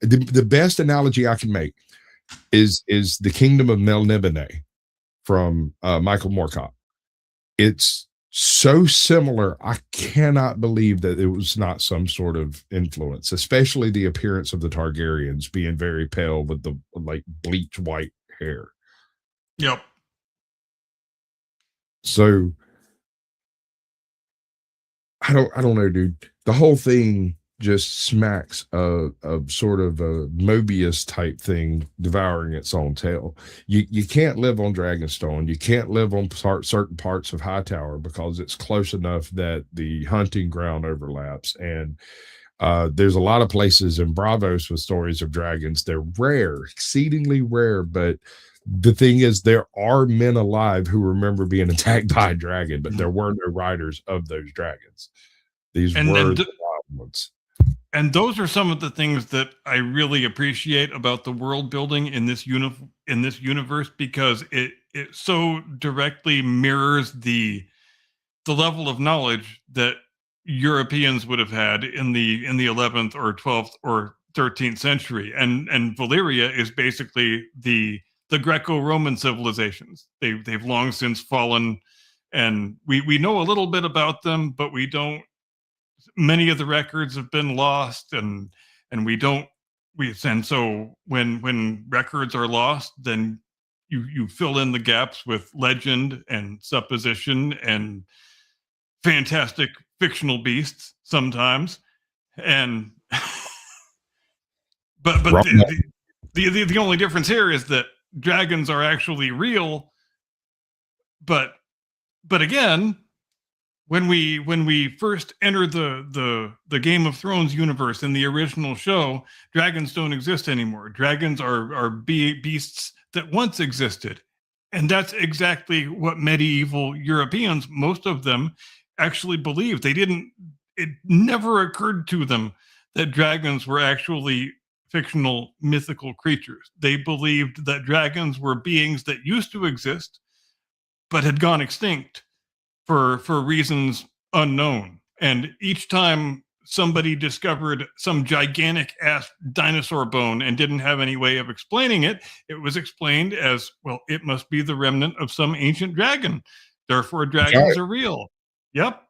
the best analogy I can make is the Kingdom of Melniboné from Michael Moorcock. It's so similar, I cannot believe that it was not some sort of influence, especially the appearance of the Targaryens being very pale with the like bleach white hair. Yep. So I don't know, dude. The whole thing just smacks of sort of a Mobius type thing devouring its own tail. You can't live on Dragonstone. You can't live on certain parts of Hightower because it's close enough that the hunting ground overlaps. And there's a lot of places in Bravos with stories of dragons. They're rare, exceedingly rare, but The thing is, there are men alive who remember being attacked by a dragon, but there were no riders of those dragons. These And were then the wild ones. and those are some of the things that I really appreciate about the world building in this universe, because it so directly mirrors the level of knowledge that Europeans would have had in the 11th or 12th or 13th century. And Valyria is basically the Greco-Roman civilizations. They've long since fallen, and we know a little bit about them, but we don't. Many of the records have been lost, and we don't we and so when records are lost, then you fill in the gaps with legend and supposition and fantastic fictional beasts sometimes. And but Right. the only difference here is that dragons are actually real. But again, when we first enter the Game of Thrones universe in the original show, dragons don't exist anymore. Dragons are beasts that once existed, and that's exactly what medieval Europeans, most of them, actually believed. It never occurred to them that dragons were actually fictional mythical creatures. They believed that dragons were beings that used to exist but had gone extinct for reasons unknown. And each time somebody discovered some gigantic ass dinosaur bone and didn't have any way of explaining it, it was explained as, well, it must be the remnant of some ancient dragon. Therefore, dragons are real. Yep.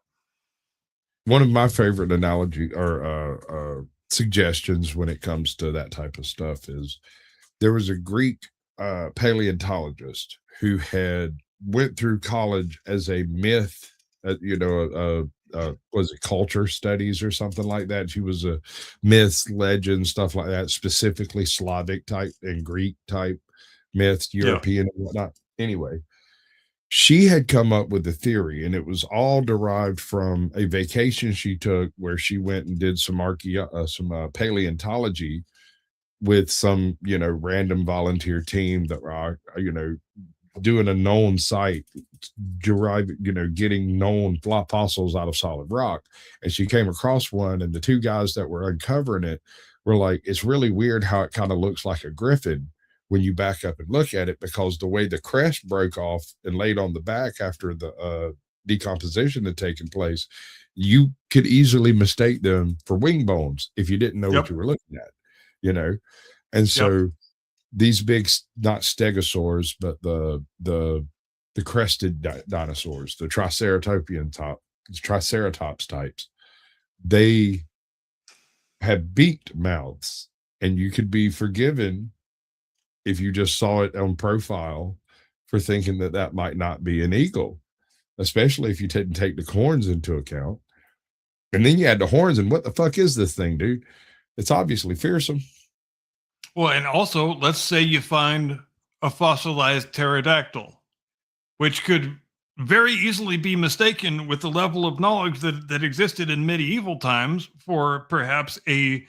One of my favorite analogy or suggestions when it comes to that type of stuff is there was a Greek paleontologist who had went through college as a myth, was it culture studies or something like that? She was a myths, legends, stuff like that, specifically Slavic type and Greek type myths, European and whatnot. Anyway, she had come up with a theory, and it was all derived from a vacation she took where she went and did some paleontology with some, random volunteer team that were, doing a known site, getting known fossils out of solid rock. And she came across one, and the two guys that were uncovering it were like, it's really weird how it kind of looks like a griffin when you back up and look at it, because the way the crest broke off and laid on the back after the decomposition had taken place, you could easily mistake them for wing bones if you didn't know what you were looking at, And so these big, not stegosaurs, but the crested dinosaurs, the triceratops types, they have beaked mouths, and you could be forgiven if you just saw it on profile for thinking that might not be an eagle, especially if you didn't take the horns into account. And then you add the horns, and what the fuck is this thing, dude? It's obviously fearsome. Well, and also, let's say you find a fossilized pterodactyl, which could very easily be mistaken with the level of knowledge that existed in medieval times for perhaps a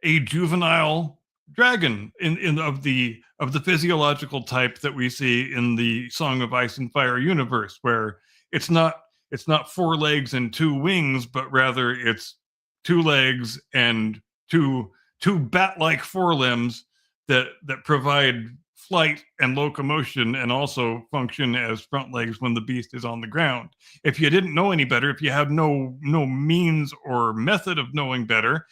juvenile dragon of the physiological type that we see in the Song of Ice and Fire universe, where it's not 4 legs and 2 wings, but rather it's 2 legs and two bat-like forelimbs that provide flight and locomotion, and also function as front legs when the beast is on the ground. If you didn't know any better, if you had no means or method of knowing better,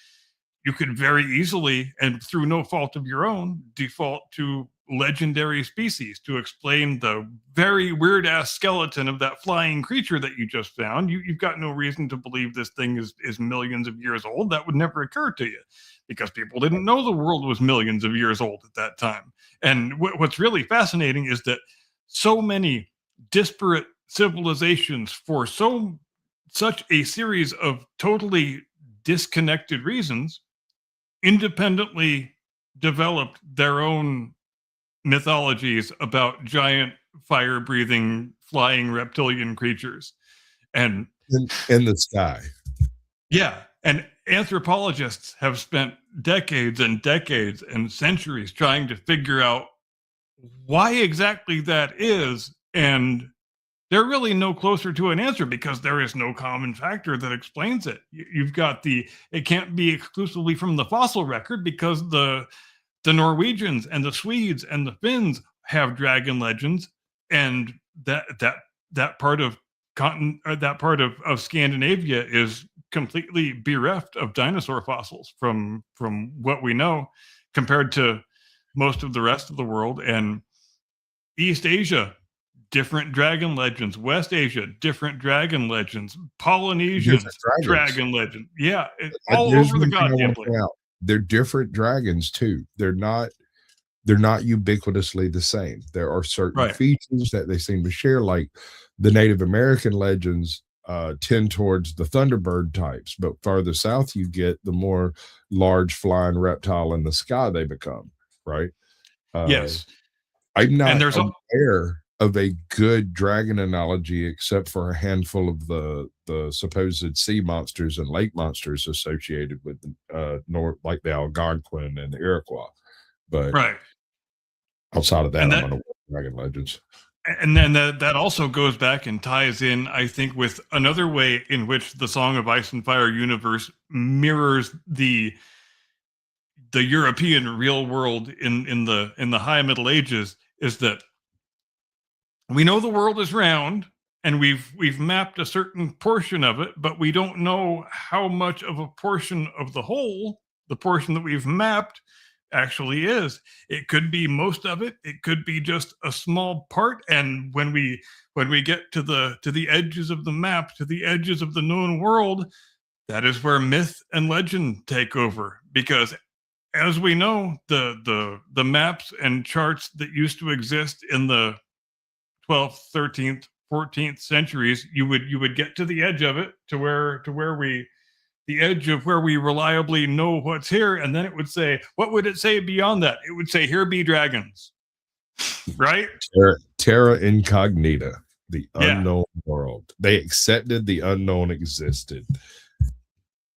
you could very easily, and through no fault of your own, default to legendary species to explain the very weird ass skeleton of that flying creature that you just found. You've got no reason to believe this thing is millions of years old. That would never occur to you, because people didn't know the world was millions of years old at that time. And what's really fascinating is that so many disparate civilizations, for such a series of totally disconnected reasons, independently developed their own mythologies about giant fire-breathing flying reptilian creatures. And in the sky. Yeah. And anthropologists have spent decades and decades and centuries trying to figure out why exactly that is, and they're really no closer to an answer because there is no common factor that explains it. You've got it can't be exclusively from the fossil record because the Norwegians and the Swedes and the Finns have dragon legends, and that part of that part of Scandinavia is completely bereft of dinosaur fossils from what we know compared to most of the rest of the world. And East Asia, different dragon legends. West Asia, different dragon legends. Polynesians, Different dragons. dragon legend. Yeah, all Here's over the one thing I goddamn wanna place. point out. They're different dragons too. They're not ubiquitously the same. There are certain Right. features that they seem to share, like the Native American legends tend towards the Thunderbird types, but farther south you get, the more large flying reptile in the sky they become, right? Uh, Yes. I'm And not there's aware of a good dragon analogy except for a handful of the supposed sea monsters and lake monsters associated with North, like the Algonquin and the Iroquois. But right. outside of that, And I'm that unaware of dragon legends. and then that also goes back and ties in, I think, with another way in which the Song of Ice and Fire universe mirrors the European real world in the High Middle Ages, is that we know the world is round and we've mapped a certain portion of it, but we don't know how much of a portion of the whole, the portion that we've mapped, actually is. It could be most of it, it could be just a small part. And when we get to the edges of the map, to the edges of the known world, that is where myth and legend take over. Because as we know, the maps and charts that used to exist in the 12th, 13th, 14th centuries, you would get to the edge of it, to where we the edge of where we reliably know what's here, and then it would say, what would it say beyond that? It would say, here be dragons. Right? Terra Incognita, the Yeah. unknown world. They accepted the unknown existed.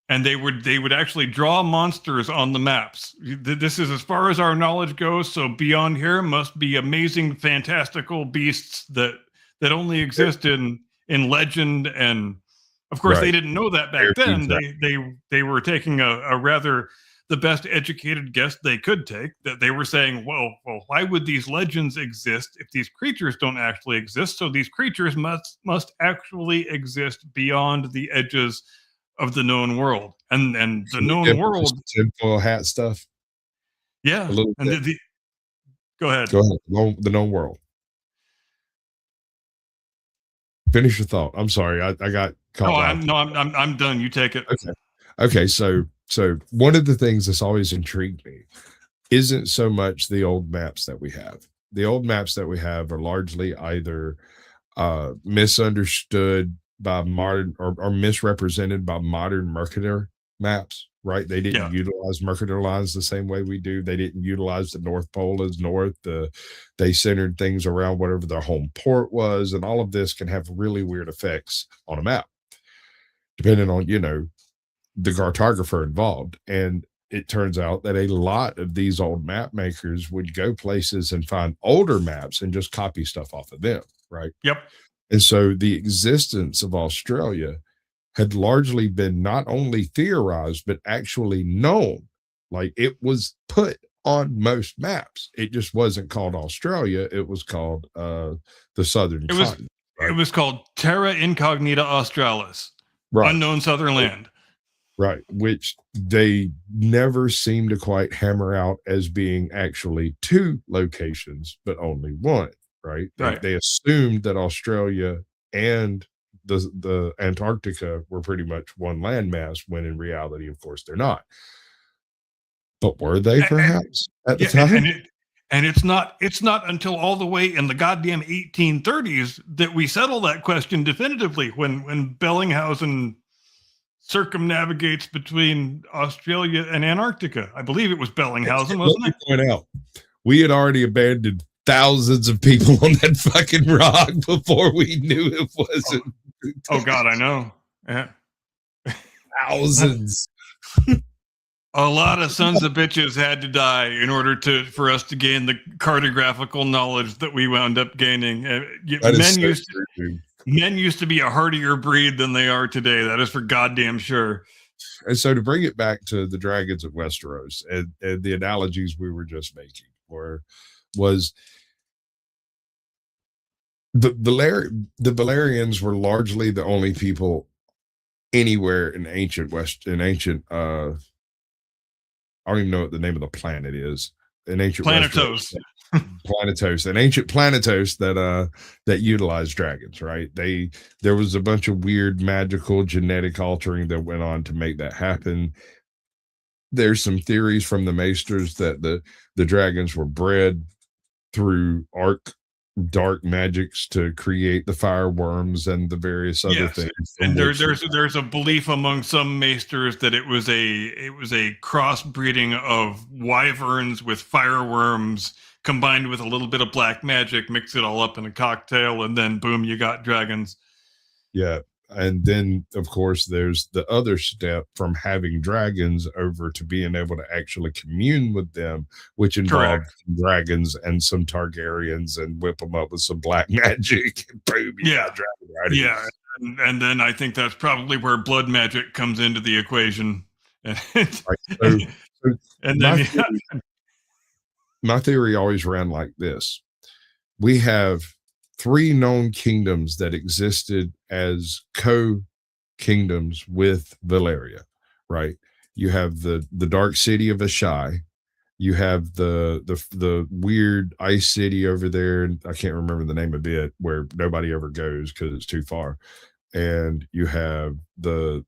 And they would actually draw monsters on the maps. This is as far as our knowledge goes, so beyond here must be amazing fantastical beasts that only exist in legend. And of course, Right. they didn't know that back Very then. exact. They were taking a rather the best educated guess they could take, that they were saying, well, why would these legends exist if these creatures don't actually exist? So these creatures must actually exist beyond the edges of the known world. And the known world, tinfoil hat stuff. yeah. A little And bit. go ahead. Go ahead. The known world. Finish your thought. I'm sorry. I got caught. I'm done. You take it. Okay. So one of the things that's always intrigued me isn't so much the old maps that we have. The old maps that we have are largely either misunderstood by modern or misrepresented by modern Mercator maps, right? They didn't utilize Mercator lines the same way we do. They didn't utilize the North Pole as north. They centered things around whatever their home port was, and all of this can have really weird effects on a map, depending on, the cartographer involved. And it turns out that a lot of these old map makers would go places and find older maps and just copy stuff off of them, right? Yep. And so the existence of Australia had largely been not only theorized, but actually known. Like, it was put on most maps. It just wasn't called Australia. It was called the Southern Continent. It was called Terra Incognita Australis, right. Unknown Southern Land. Right, which they never seem to quite hammer out as being actually two locations, but only one, right? They assumed that Australia and the Antarctica were pretty much one landmass, when in reality, of course, they're not. But were they perhaps at the time? And it's not until all the way in the goddamn 1830s that we settle that question definitively, when Bellinghausen circumnavigates between Australia and Antarctica. I believe it was Bellinghausen, wasn't it? Point out, we had already abandoned thousands of people on that fucking rock before we knew it wasn't. Oh God, I know. Yeah. Thousands. A lot of sons of bitches had to die in order for us to gain the cartographical knowledge that we wound up gaining. That is so true, dude. Men used to be a hardier breed than they are today. That is for goddamn sure. And so to bring it back to the dragons of Westeros and the analogies we were just making was the Valerians were largely the only people anywhere in ancient I don't even know what the name of the planet is. In ancient Planetos. Planetos, an ancient Planetos that utilized dragons, right? There was a bunch of weird magical genetic altering that went on to make that happen. There's some theories from the Maesters that the dragons were bred through dark magics to create the fire worms and the various other things. And there's a belief among some maesters that it was a crossbreeding of wyverns with fireworms combined with a little bit of black magic, mix it all up in a cocktail, and then boom, you got dragons. Yeah. And then, of course, there's the other step from having dragons over to being able to actually commune with them, which involved dragons and some Targaryens and whip them up with some black magic. And boom, dragon riding. Yeah. And then I think that's probably where blood magic comes into the equation. My theory always ran like this. We have 3 known kingdoms that existed as co-kingdoms with Valyria, right? You have the dark city of Asshai. You have the weird ice city over there, and I can't remember the name of it, where nobody ever goes because it's too far. And you have the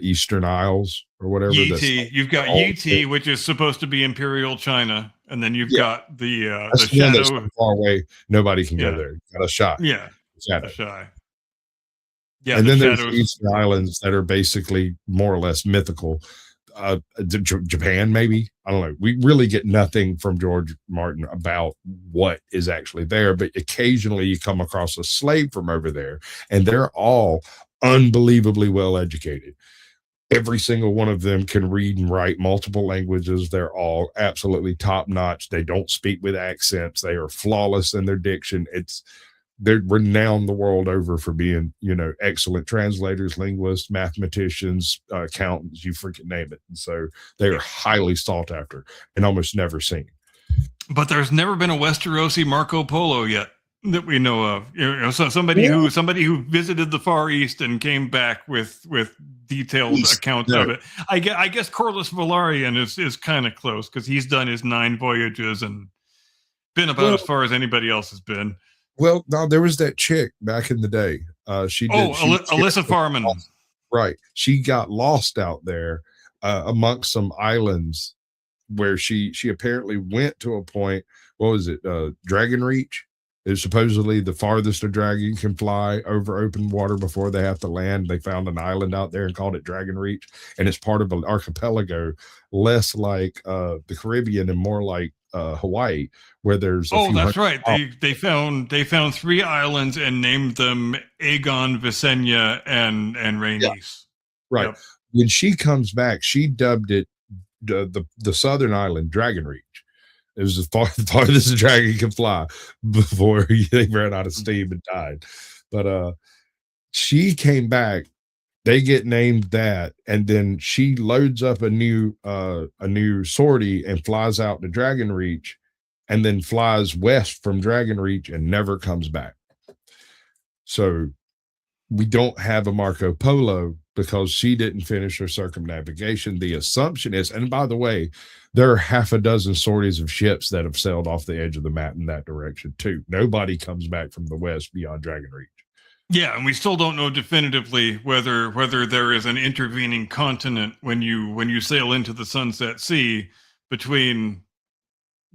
Eastern Isles or whatever. You've got Yi, which is supposed to be Imperial China, and then you've got the Shadow. That's far away. Nobody can go there. Got a shot. Yeah, Shadow. Yeah, and then there's the Eastern Islands that are basically more or less mythical. Japan, maybe, I don't know. We really get nothing from George Martin about what is actually there, but occasionally you come across a slave from over there, and they're all unbelievably well educated. Every single one of them can read and write multiple languages. They're all absolutely top notch. They don't speak with accents. They are flawless in their diction. They're renowned the world over for being, excellent translators, linguists, mathematicians, accountants, you freaking name it. And so they are highly sought after and almost never seen. But there's never been a Westerosi Marco Polo yet that we know of. So somebody who visited the Far East and came back with detailed accounts of it. I guess Corlys Velaryon is kind of close because he's done his 9 voyages and been about as far as anybody else has been. Well, no, there was that chick back in the day. Alyssa Farman. Right. She got lost out there amongst some islands where she apparently went to a point. What was it? Dragon Reach is supposedly the farthest a dragon can fly over open water before they have to land. They found an island out there and called it Dragon Reach. And it's part of an archipelago, less like the Caribbean and more like Hawaii, where there's that's right. They found 3 islands and named them Aegon, Visenya, and Rhaenys. Yeah. Right. Yep. When she comes back, she dubbed it the southern island Dragon Reach. It was the farthest a dragon can fly before they ran out of steam and died. But she came back. They get named that, and then she loads up a new sortie and flies out to Dragon Reach, and then flies west from Dragon Reach and never comes back. So we don't have a Marco Polo because she didn't finish her circumnavigation. The assumption is, and by the way, there are half a dozen sorties of ships that have sailed off the edge of the map in that direction too. Nobody comes back from the west beyond Dragon Reach. Yeah, and we still don't know definitively whether there is an intervening continent when you sail into the Sunset Sea between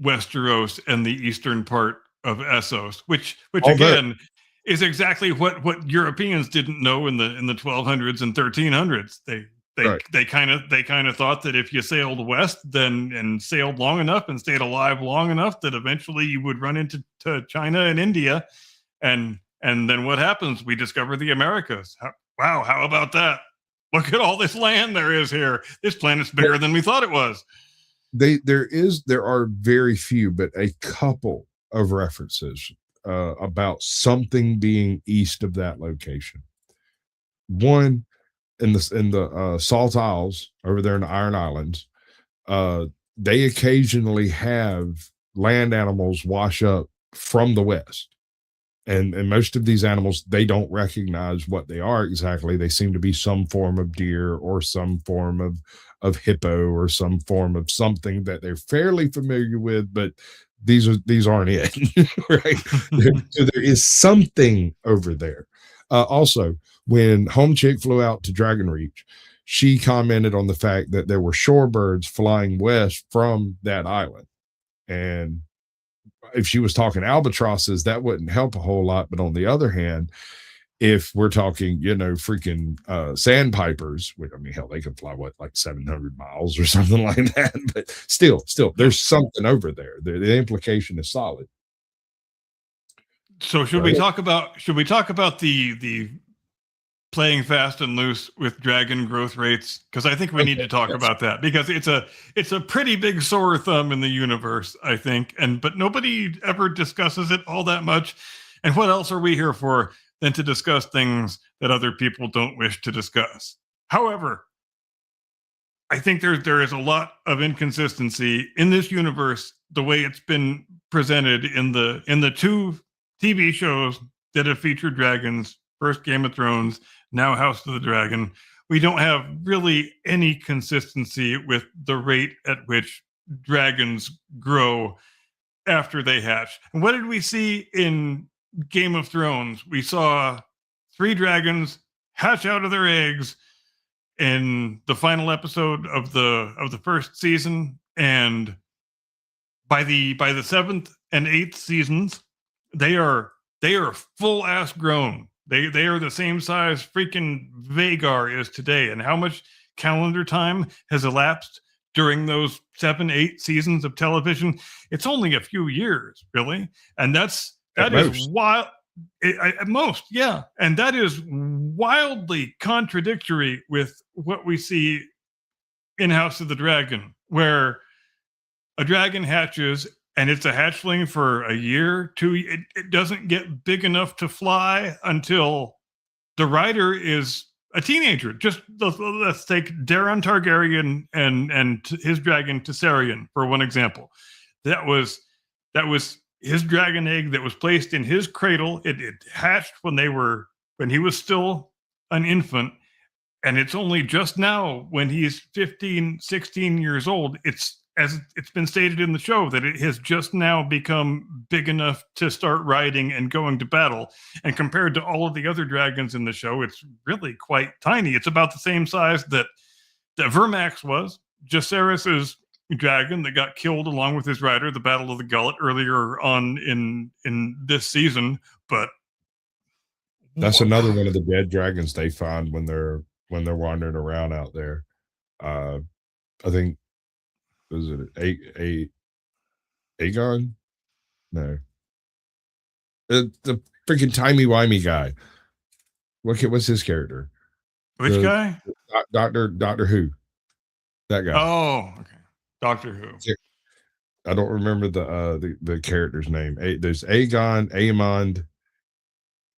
Westeros and the eastern part of Essos, which again is exactly what Europeans didn't know in the 1200s and 1300s. They kind of thought that if you sailed west and sailed long enough and stayed alive long enough that eventually you would run into China and India, and then what happens? We discover the Americas. How about that? Look at all this land there is here. This planet's bigger than we thought it was. There are very few, but a couple of references about something being east of that location. One in the Salt Isles over there in the Iron Islands, they occasionally have land animals wash up from the west. And most of these animals, they don't recognize what they are exactly. They seem to be some form of deer or some form of hippo or some form of something that they're fairly familiar with, but these aren't it. Right? So there is something over there. Also, when Home Chick flew out to Dragon Reach, she commented on the fact that there were shorebirds flying west from that island. And if she was talking albatrosses, that wouldn't help a whole lot. But on the other hand, if we're talking, freaking sandpipers, which, I mean, hell, they can fly like 700 miles or something like that. But still, there's something over there. The implication is solid. So should we talk about the playing fast and loose with dragon growth rates? Because I think we need to talk about that, because it's a pretty big sore thumb in the universe, I think, but nobody ever discusses it all that much. And what else are we here for than to discuss things that other people don't wish to discuss? However, I think there is a lot of inconsistency in this universe, the way it's been presented in the two TV shows that have featured dragons. First Game of Thrones, now House of the Dragon. We don't have really any consistency with the rate at which dragons grow after they hatch. And what did we see in Game of Thrones? We saw 3 dragons hatch out of their eggs in the final episode of the first season, and by the 7th and 8th seasons, they are full ass grown. They are the same size freaking Vagar is today. And how much calendar time has elapsed during those 7-8 seasons of television? It's only a few years, really. And that is wild. At most, yeah. And that is wildly contradictory with what we see in House of the Dragon, where a dragon hatches and it's a hatchling for a year, 2. It doesn't get big enough to fly until the rider is a teenager. Just let's take Daeron Targaryen and his dragon Tessarion for one example. That was his dragon egg that was placed in his cradle. It hatched when he was still an infant, and it's only just now, when he's 15, 16 years old, as it's been stated in the show, that it has just now become big enough to start riding and going to battle. And compared to all of the other dragons in the show, it's really quite tiny. It's about the same size that Vermax was, Jacaerys's dragon that got killed along with his rider, the Battle of the Gullet, earlier on in this season. But that's another one of the dead dragons they find when they're wandering around out there. I think, was it Aegon? No, the freaking timey-wimey guy. What's his character? Which guy? Doctor Who. That guy. Oh, okay. Doctor Who. I don't remember the character's name. There's Aegon, Aemond,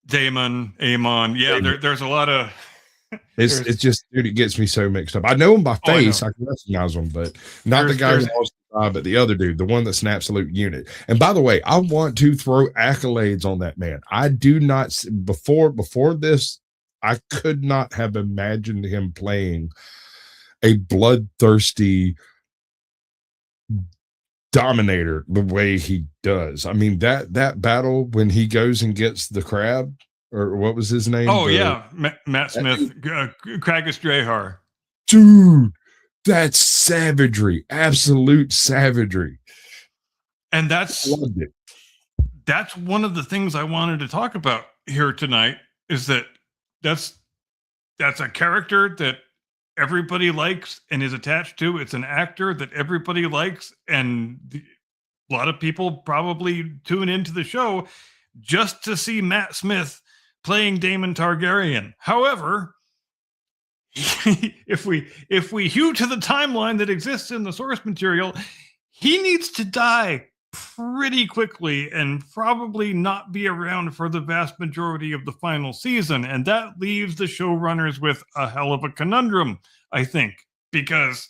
Daemon. Yeah, there's a lot of. It's just, dude, it gets me so mixed up. I know him by face. I can recognize him, but not the guy who lost the eye, but the other dude, the one that's an absolute unit. And by the way, I want to throw accolades on that man. I do not, before this, I could not have imagined him playing a bloodthirsty dominator the way he does. I mean, that battle when he goes and gets the crab, or what was his name? Oh, yeah. Matt Smith, Kragus Drahar. Dude, that's savagery. Absolute savagery. And that's one of the things I wanted to talk about here tonight, is that's a character that everybody likes and is attached to. It's an actor that everybody likes, and a lot of people probably tune into the show just to see Matt Smith playing Daemon Targaryen. However, if we hew to the timeline that exists in the source material, he needs to die pretty quickly and probably not be around for the vast majority of the final season. And that leaves the showrunners with a hell of a conundrum, I think, because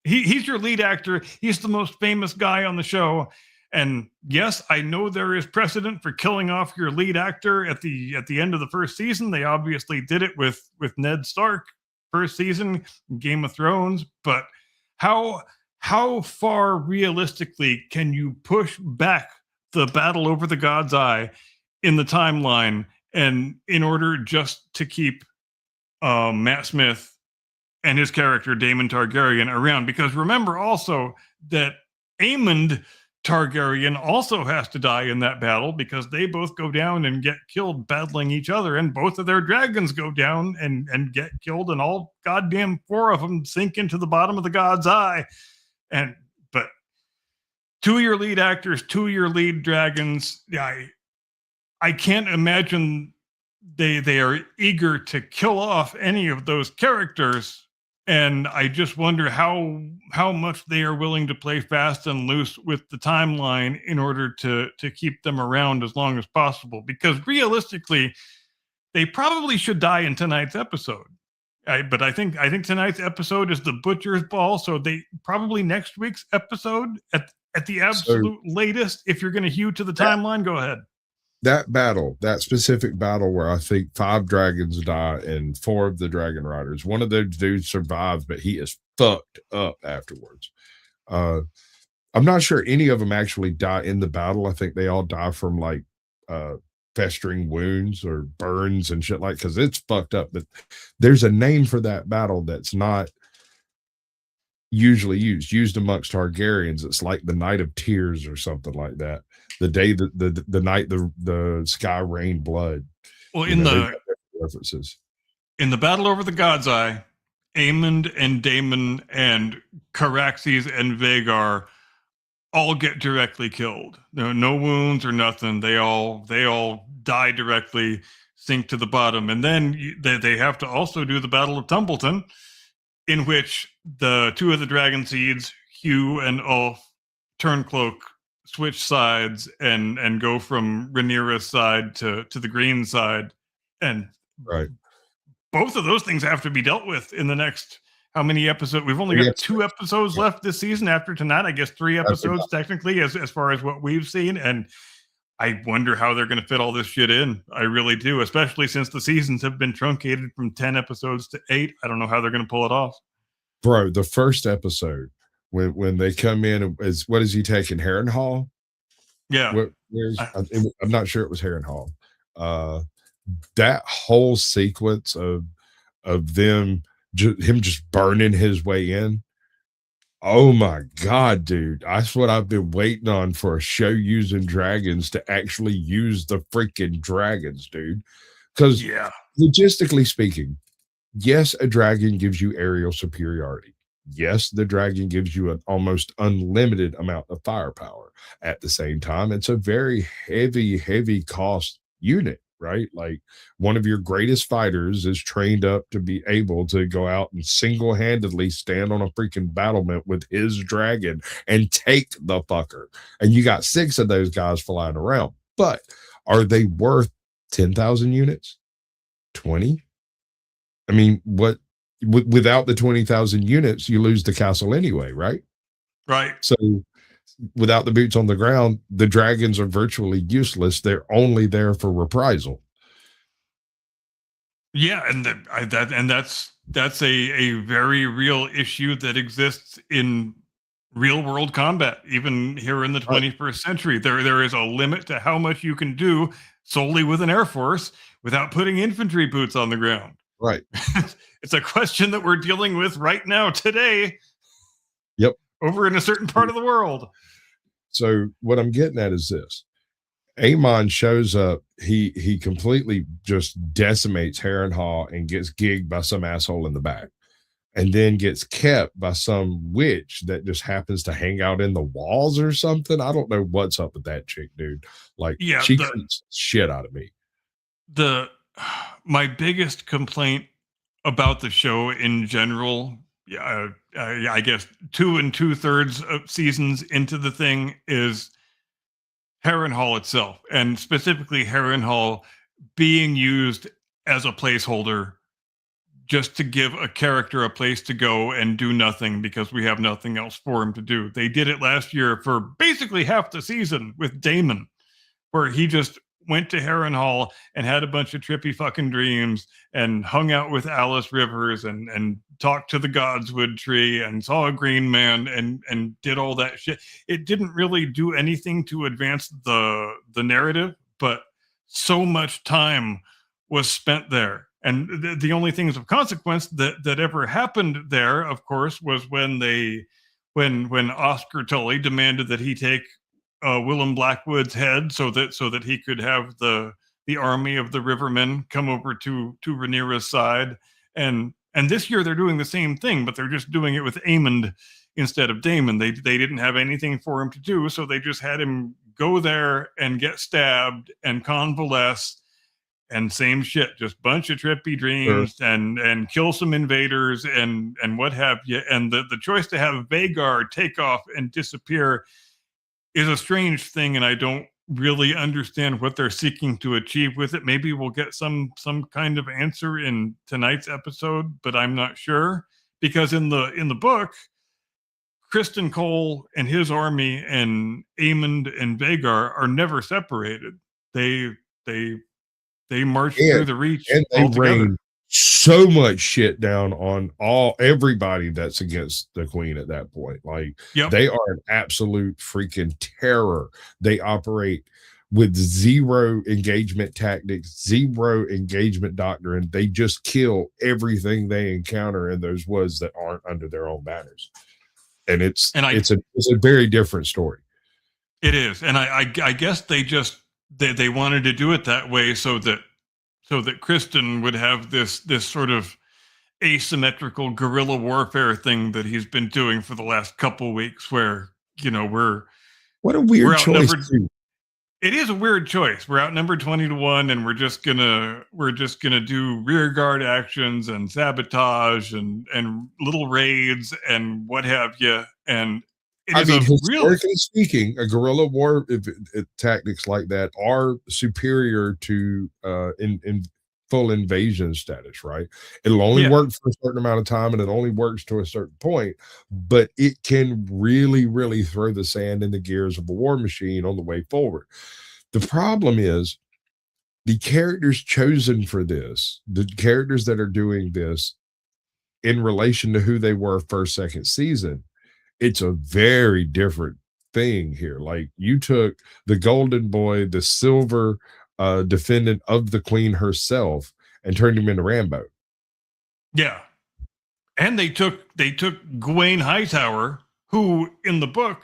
he's your lead actor. He's the most famous guy on the show. And yes, I know there is precedent for killing off your lead actor at the end of the first season. They obviously did it with Ned Stark first season, Game of Thrones. But how far realistically can you push back the battle over the God's Eye in the timeline, and in order just to keep Matt Smith and his character Daemon Targaryen around? Because remember also that Aemond Targaryen also has to die in that battle, because they both go down and get killed battling each other, and both of their dragons go down and get killed, and all goddamn 4 of them sink into the bottom of the God's Eye. But 2 of your lead actors, 2 of your lead dragons, I can't imagine they are eager to kill off any of those characters. And I just wonder how much they are willing to play fast and loose with the timeline in order to keep them around as long as possible. Because realistically, they probably should die in tonight's episode. But I think tonight's episode is the Butcher's Ball, so they probably next week's episode at the absolute latest. If you're going to hew to the timeline, go ahead. That specific battle where I think 5 dragons die and 4 of the dragon riders, one of those dudes survives, but he is fucked up afterwards. I'm not sure any of them actually die in the battle. I think they all die from like festering wounds or burns and shit, like, because it's fucked up. But there's a name for that battle that's not usually used amongst Targaryens. It's like the Night of Tears or something like that. The day that the night the sky rained blood. Well, in the references in the battle over the God's Eye, Aemond and Daemon and Caraxes and Vhagar all get directly killed. No wounds or nothing. They all die directly, sink to the bottom, and then they have to also do the Battle of Tumbleton, in which the 2 of the dragon seeds, Hugh and Ulf, Turncloak, switch sides and go from Rhaenyra's side to the green side. And right, both of those things have to be dealt with in the next, how many episodes? We've only got 2 episodes left this season after tonight. I guess 3 episodes technically, as far as what we've seen. And I wonder how they're going to fit all this shit in. I really do, especially since the seasons have been truncated from 10 episodes to 8. I don't know how they're going to pull it off. Bro, the first episode, when they come in, what is he taking? Harrenhal? Yeah. I'm not sure it was Harrenhal. That whole sequence of him just burning his way in. Oh my God, dude. That's what I've been waiting on, for a show using dragons to actually use the freaking dragons, dude. Because logistically speaking, yes, a dragon gives you aerial superiority. Yes, the dragon gives you an almost unlimited amount of firepower. At the same time, it's a very heavy cost unit, right? Like, one of your greatest fighters is trained up to be able to go out and single-handedly stand on a freaking battlement with his dragon and take the fucker. And you got 6 of those guys flying around. But are they worth 10,000 units? 20? I mean, without the 20,000 units, you lose the castle anyway, right? Right. So without the boots on the ground, the dragons are virtually useless. They're only there for reprisal. Yeah, and that's a very real issue that exists in real world combat, even here in the 21st century. There is a limit to how much you can do solely with an air force without putting infantry boots on the ground. Right. It's a question that we're dealing with right now today. Yep. Over in a certain part of the world. So what I'm getting at is this. Aemon shows up, he completely just decimates Harrenhal and gets gigged by some asshole in the back, and then gets kept by some witch that just happens to hang out in the walls or something. I don't know what's up with that chick, dude. Like, she creeps shit out of me. My biggest complaint about the show in general, yeah, I guess 2 2/3 of seasons into the thing is Harrenhal itself, and specifically Harrenhal being used as a placeholder just to give a character a place to go and do nothing because we have nothing else for him to do. They did it last year for basically half the season with Damon, where he just went to Harrenhal and had a bunch of trippy fucking dreams and hung out with Alice Rivers and talked to the Godswood tree and saw a green man and did all that shit. It didn't really do anything to advance the narrative, but so much time was spent there. And the only things of consequence that ever happened there, of course, was when Oscar Tully demanded that he take Willem Blackwood's head so that he could have the army of the Rivermen come over to Rhaenyra's side. And this year they're doing the same thing, but they're just doing it with Aemond instead of Daemon. They didn't have anything for him to do, so they just had him go there and get stabbed and convalesce. And same shit, just bunch of trippy dreams and kill some invaders and what have you. And the choice to have Vhagar take off and disappear is a strange thing, and I don't really understand what they're seeking to achieve with it. Maybe we'll get some kind of answer in tonight's episode, but I'm not sure, because in the book, Criston Cole and his army and Aemond and Vhagar are never separated. They march through the Reach and they all together. rain so much shit down on everybody that's against the queen at that point. Like, they are an absolute freaking terror. They operate with zero engagement tactics, zero engagement doctrine. They just kill everything they encounter in those woods that aren't under their own banners. And it's a very different story. It is. And I guess they wanted to do it that way so that Criston would have this sort of asymmetrical guerrilla warfare thing that he's been doing for the last couple weeks, where what a weird choice. It is a weird choice. We're outnumbered 20-1, and we're just gonna do rear guard actions and sabotage and little raids and what have you. And historically speaking, a guerrilla war tactics like that are superior to in full invasion status, right? It'll only work for a certain amount of time, and it only works to a certain point, but it can really, really throw the sand in the gears of a war machine on the way forward. The problem is the characters chosen for this, the characters that are doing this in relation to who they were first, second season, it's a very different thing here. Like, you took the golden boy, the silver defendant of the queen herself, and turned him into Rambo. Yeah. And they took Gawain Hightower, who in the book,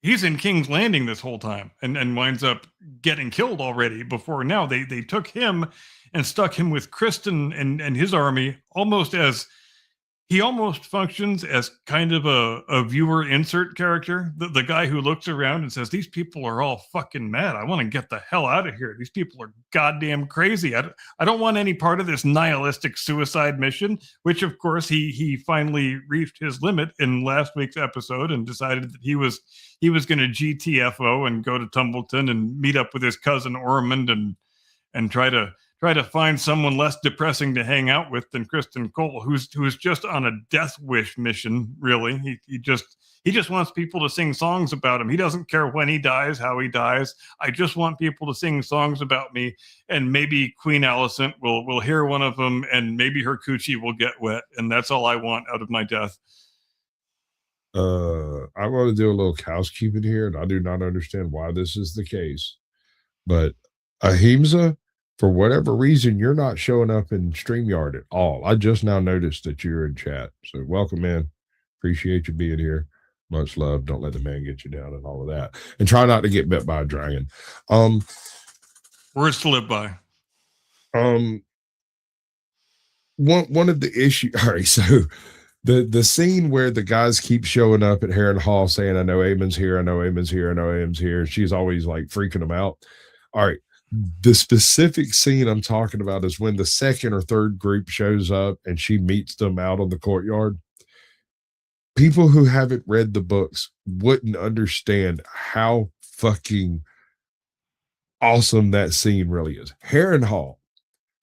he's in King's Landing this whole time and winds up getting killed already before now. They took him and stuck him with Criston and his army, he almost functions as kind of a viewer insert character. The guy who looks around and says, these people are all fucking mad. I want to get the hell out of here. These people are goddamn crazy. I don't want any part of this nihilistic suicide mission, which of course he finally reached his limit in last week's episode and decided that he was going to GTFO and go to Tumbleton and meet up with his cousin Ormond and try to find someone less depressing to hang out with than Criston Cole, who's just on a death wish mission. Really, he just wants people to sing songs about him. He doesn't care when he dies, how he dies. I just want people to sing songs about me, and maybe Queen Alicent will hear one of them, and maybe her coochie will get wet, and that's all I want out of my death. I want to do a little housekeeping here, and I do not understand why this is the case, but Ahimsa, for whatever reason, you're not showing up in StreamYard at all. I just now noticed that you're in chat. So welcome in. Appreciate you being here. Much love. Don't let the man get you down and all of that. And try not to get bit by a dragon. Words to live by. One of the issues. All right, so the scene where the guys keep showing up at Harrenhal saying, I know Aemond's here, I know Aemond's here, I know Aemond's here. She's always like freaking them out. All right. The specific scene I'm talking about is when the second or third group shows up and she meets them out on the courtyard. People who haven't read the books wouldn't understand how fucking awesome that scene really is. Harrenhal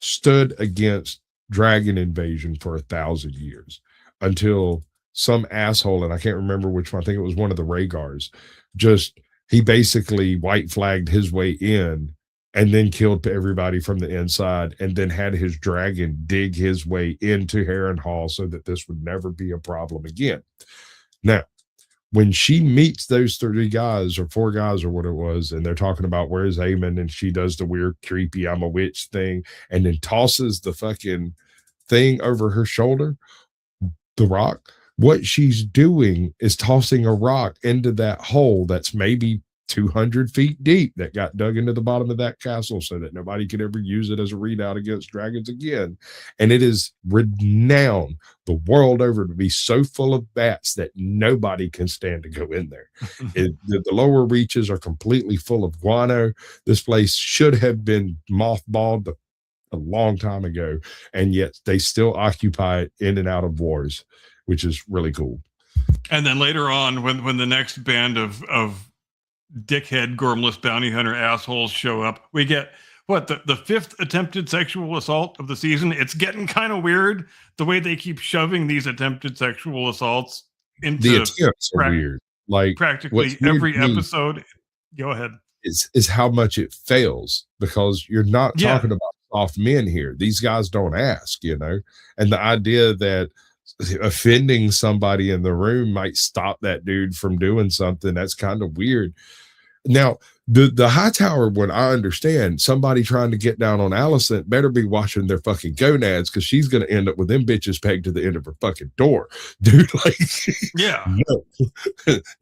stood against dragon invasion for 1,000 years until some asshole, and I can't remember which one, I think it was one of the Rhaegars, he basically white flagged his way in and then killed everybody from the inside, and then had his dragon dig his way into Harrenhal so that this would never be a problem again. Now, when she meets those 3 guys or 4 guys or what it was, and they're talking about where's Aemon, and she does the weird, creepy, I'm a witch thing, and then tosses the fucking thing over her shoulder, the rock, what she's doing is tossing a rock into that hole that's maybe 200 feet deep that got dug into the bottom of that castle so that nobody could ever use it as a readout against dragons again. And it is renowned the world over to be so full of bats that nobody can stand to go in there. The lower reaches are completely full of guano. This place should have been mothballed a long time ago, and yet they still occupy it in and out of wars, which is really cool. And then later on, when the next band of dickhead gormless bounty hunter assholes show up, we get the 5th attempted sexual assault of the season. It's getting kind of weird the way they keep shoving these attempted sexual assaults into the attempts are weird. Like practically every episode. Go ahead. Is how much it fails, because you're not talking about soft men here. These guys don't ask, and the idea that offending somebody in the room might stop that dude from doing something, that's kind of weird. Now, the high tower one, I understand. Somebody trying to get down on Alicent better be watching their fucking gonads, because she's going to end up with them bitches pegged to the end of her fucking door, dude. Like, yeah, no.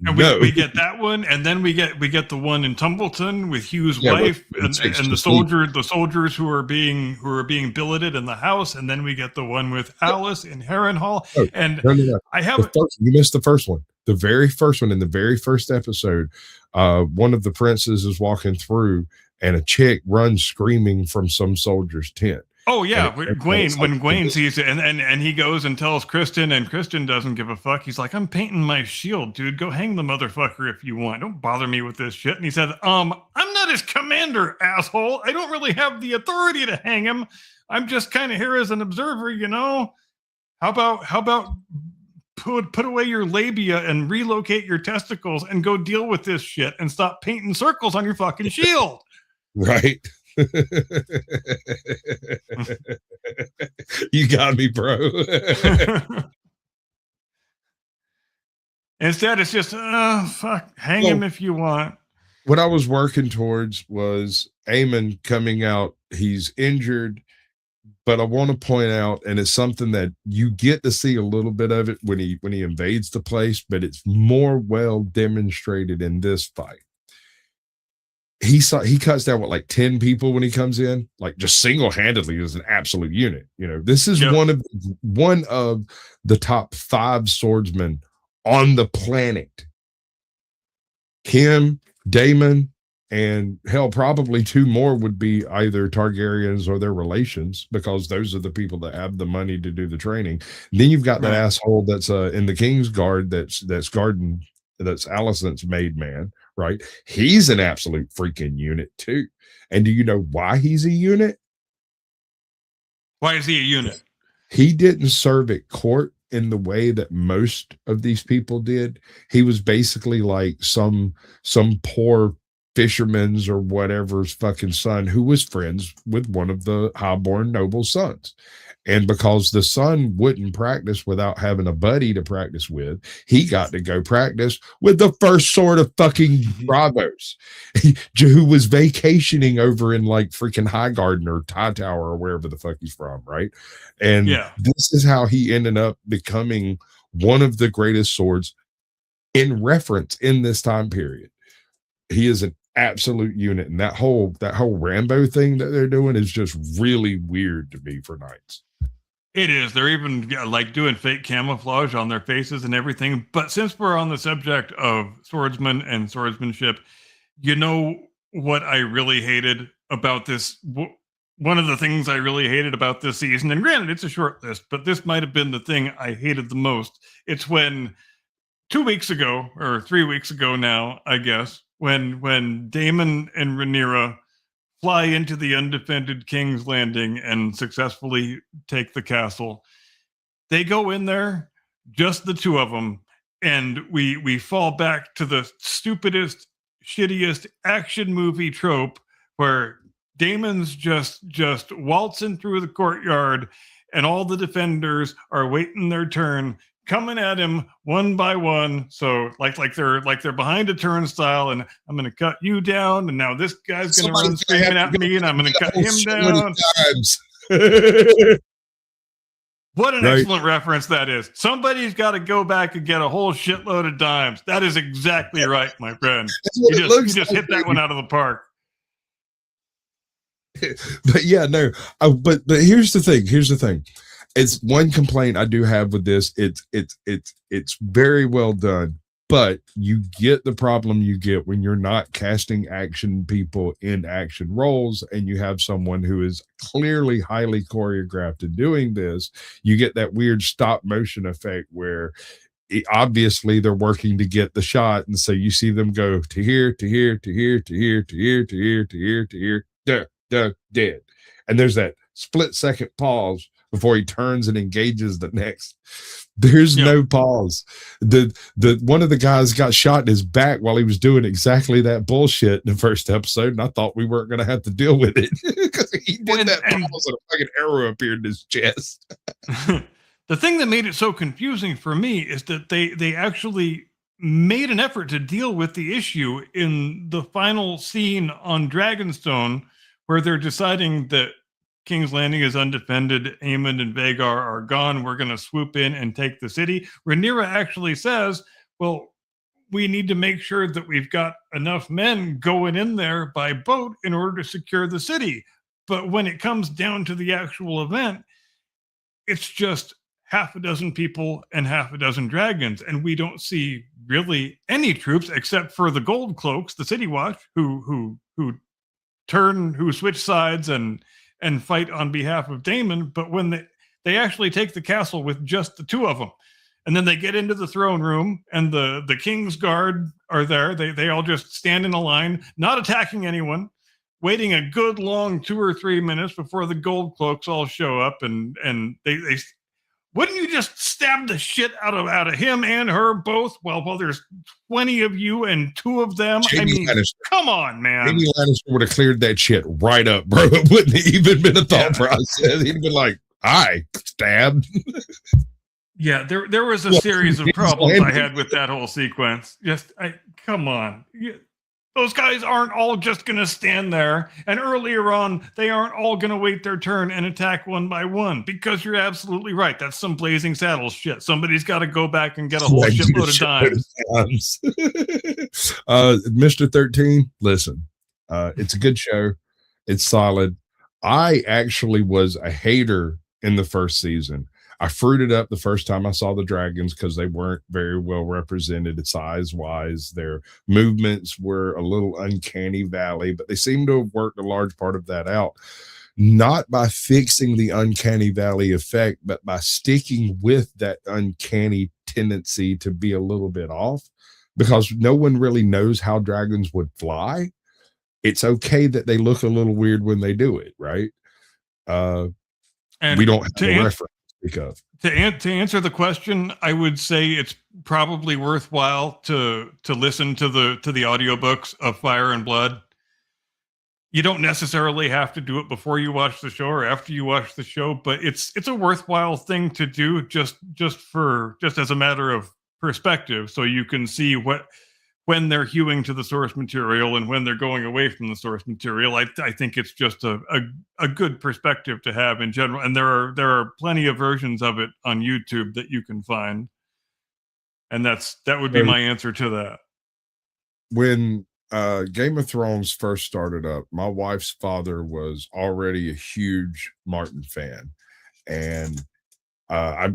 And we get that one, and then we get the one in Tumbleton with Hugh's wife and the soldiers who are being billeted in the house, and then we get the one with Alice in Harrenhal. Oh, and no. I have you missed the first one. The very first one in the very first episode. One of the princes is walking through, and a chick runs screaming from some soldier's tent. Oh yeah, when Gwaine sees it, and he goes and tells Kristen, and Kristen doesn't give a fuck. He's like, "I'm painting my shield, dude. Go hang the motherfucker if you want. Don't bother me with this shit." And he said, "I'm not his commander, asshole. I don't really have the authority to hang him. I'm just kind of here as an observer, How about put away your labia and relocate your testicles and go deal with this shit and stop painting circles on your fucking shield." Right. You got me, bro. Instead, it's just, hang him if you want. What I was working towards was Aemon coming out. He's injured. But I want to point out, and it's something that you get to see a little bit of it when he invades the place, but it's more well demonstrated in this fight. He cuts down like 10 people when he comes in, like just single-handedly as an absolute unit. This is one of the top 5 swordsmen on the planet. Him, Daemon, and hell, probably 2 more would be either Targaryens or their relations, because those are the people that have the money to do the training. And then you've got that asshole that's in the King's Guard that's Alicent's maid man, right? He's an absolute freaking unit too. And do you know why he's a unit? Why is he a unit? He didn't serve at court in the way that most of these people did. He was basically like some poor fisherman's or whatever's fucking son who was friends with one of the highborn noble sons. And because the son wouldn't practice without having a buddy to practice with, he got to go practice with the first sword of fucking Bravos, who was vacationing over in like freaking Highgarden or Hightower or wherever the fuck he's from, right? And this is how he ended up becoming one of the greatest swords in reference in this time period. He is an absolute unit, and that whole Rambo thing that they're doing is just really weird to me for Knights. It is. They're even like doing fake camouflage on their faces and everything. But since we're on the subject of swordsmen and swordsmanship, what I really hated about this. One of the things I really hated about this season, and granted, it's a short list, but this might have been the thing I hated the most. It's when 2 weeks ago, or 3 weeks ago now, I guess, when Daemon and Rhaenyra fly into the undefended King's Landing and successfully take the castle. They go in there, just the two of them, and we fall back to the stupidest, shittiest action movie trope where Daemon's just waltzing through the courtyard, and all the defenders are waiting their turn, coming at him one by one. So like they're behind a turnstile, and I'm gonna cut you down, and now this guy's gonna run screaming at me, and I'm gonna cut him down. What an excellent reference that is. Somebody's got to go back and get a whole shitload of dimes. That is exactly right, my friend. You just hit that one out of the park. But yeah, no. But here's the thing. It's one complaint I do have with this. It's very well done, but you get the problem you get when you're not casting action people in action roles, and you have someone who is clearly highly choreographed in doing this. You get that weird stop motion effect where obviously they're working to get the shot, and so you see them go to here, to here, to here, to here, to here, to here, to here, to here, dead. And there's that split second pause before he turns and engages the next. There's no pause. The one of the guys got shot in his back while he was doing exactly that bullshit in the first episode, and I thought we weren't going to have to deal with it because he did that pause and a fucking arrow appeared in his chest. The thing that made it so confusing for me is that they actually made an effort to deal with the issue in the final scene on Dragonstone, where they're deciding that King's Landing is undefended. Aemond and Vhagar are gone. We're going to swoop in and take the city. Rhaenyra actually says, well, we need to make sure that we've got enough men going in there by boat in order to secure the city. But when it comes down to the actual event, it's just half a dozen people and half a dozen dragons. And we don't see really any troops except for the Gold Cloaks, the City Watch, who switch sides and fight on behalf of Daemon. But when they actually take the castle with just the two of them, and then they get into the throne room, and the King's Guard are there. They all just stand in a line, not attacking anyone, waiting a good long 2 or 3 minutes before the Gold Cloaks all show up, and they wouldn't you just stab the shit out of him and her both? Well, there's 20 of you and 2 of them. Jamie Lannister. Come on, man. Jamie Lannister would have cleared that shit right up, bro. It wouldn't have even been a thought process. He'd been like, "I stabbed." Yeah, there was a series of problems I had with that whole sequence. Come on. Those guys aren't all just going to stand there. And earlier on, they aren't all going to wait their turn and attack one by one, because you're absolutely right. That's some Blazing Saddles shit. Somebody's got to go back and get a whole shitload of dimes. Mr. 13, listen, it's a good show. It's solid. I actually was a hater in the first season. I fruited up the first time I saw the dragons because they weren't very well represented size-wise. Their movements were a little uncanny valley, but they seem to have worked a large part of that out. Not by fixing the uncanny valley effect, but by sticking with that uncanny tendency to be a little bit off, because no one really knows how dragons would fly. It's okay that they look a little weird when they do it, right? And we don't have a reference. To answer the question, I would say it's probably worthwhile to listen to the audiobooks of Fire and Blood. You don't necessarily have to do it before you watch the show or after you watch the show, but it's a worthwhile thing to do just as a matter of perspective, so you can see when they're hewing to the source material and when they're going away from the source material. I think it's just a good perspective to have in general. And there are plenty of versions of it on YouTube that you can find. And that would be my answer to that. When Game of Thrones first started up, my wife's father was already a huge Martin fan. And I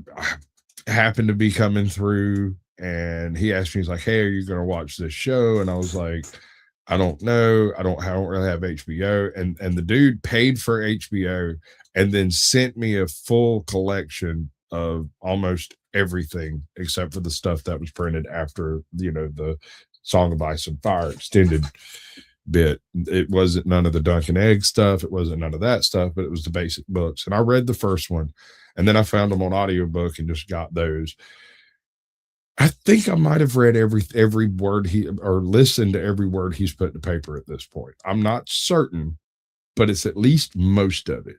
happened to be coming through, and he asked me, he's like, "Hey, are you going to watch this show?" And I was like, I don't know. I don't really have HBO. And the dude paid for HBO and then sent me a full collection of almost everything except for the stuff that was printed after, the Song of Ice and Fire extended bit. It wasn't none of the Duncan Egg stuff. It wasn't none of that stuff, but it was the basic books. And I read the first one and then I found them on audiobook and just got those. I think I might have read every word or listened to every word he's put to paper at this point. I'm not certain, but it's at least most of it.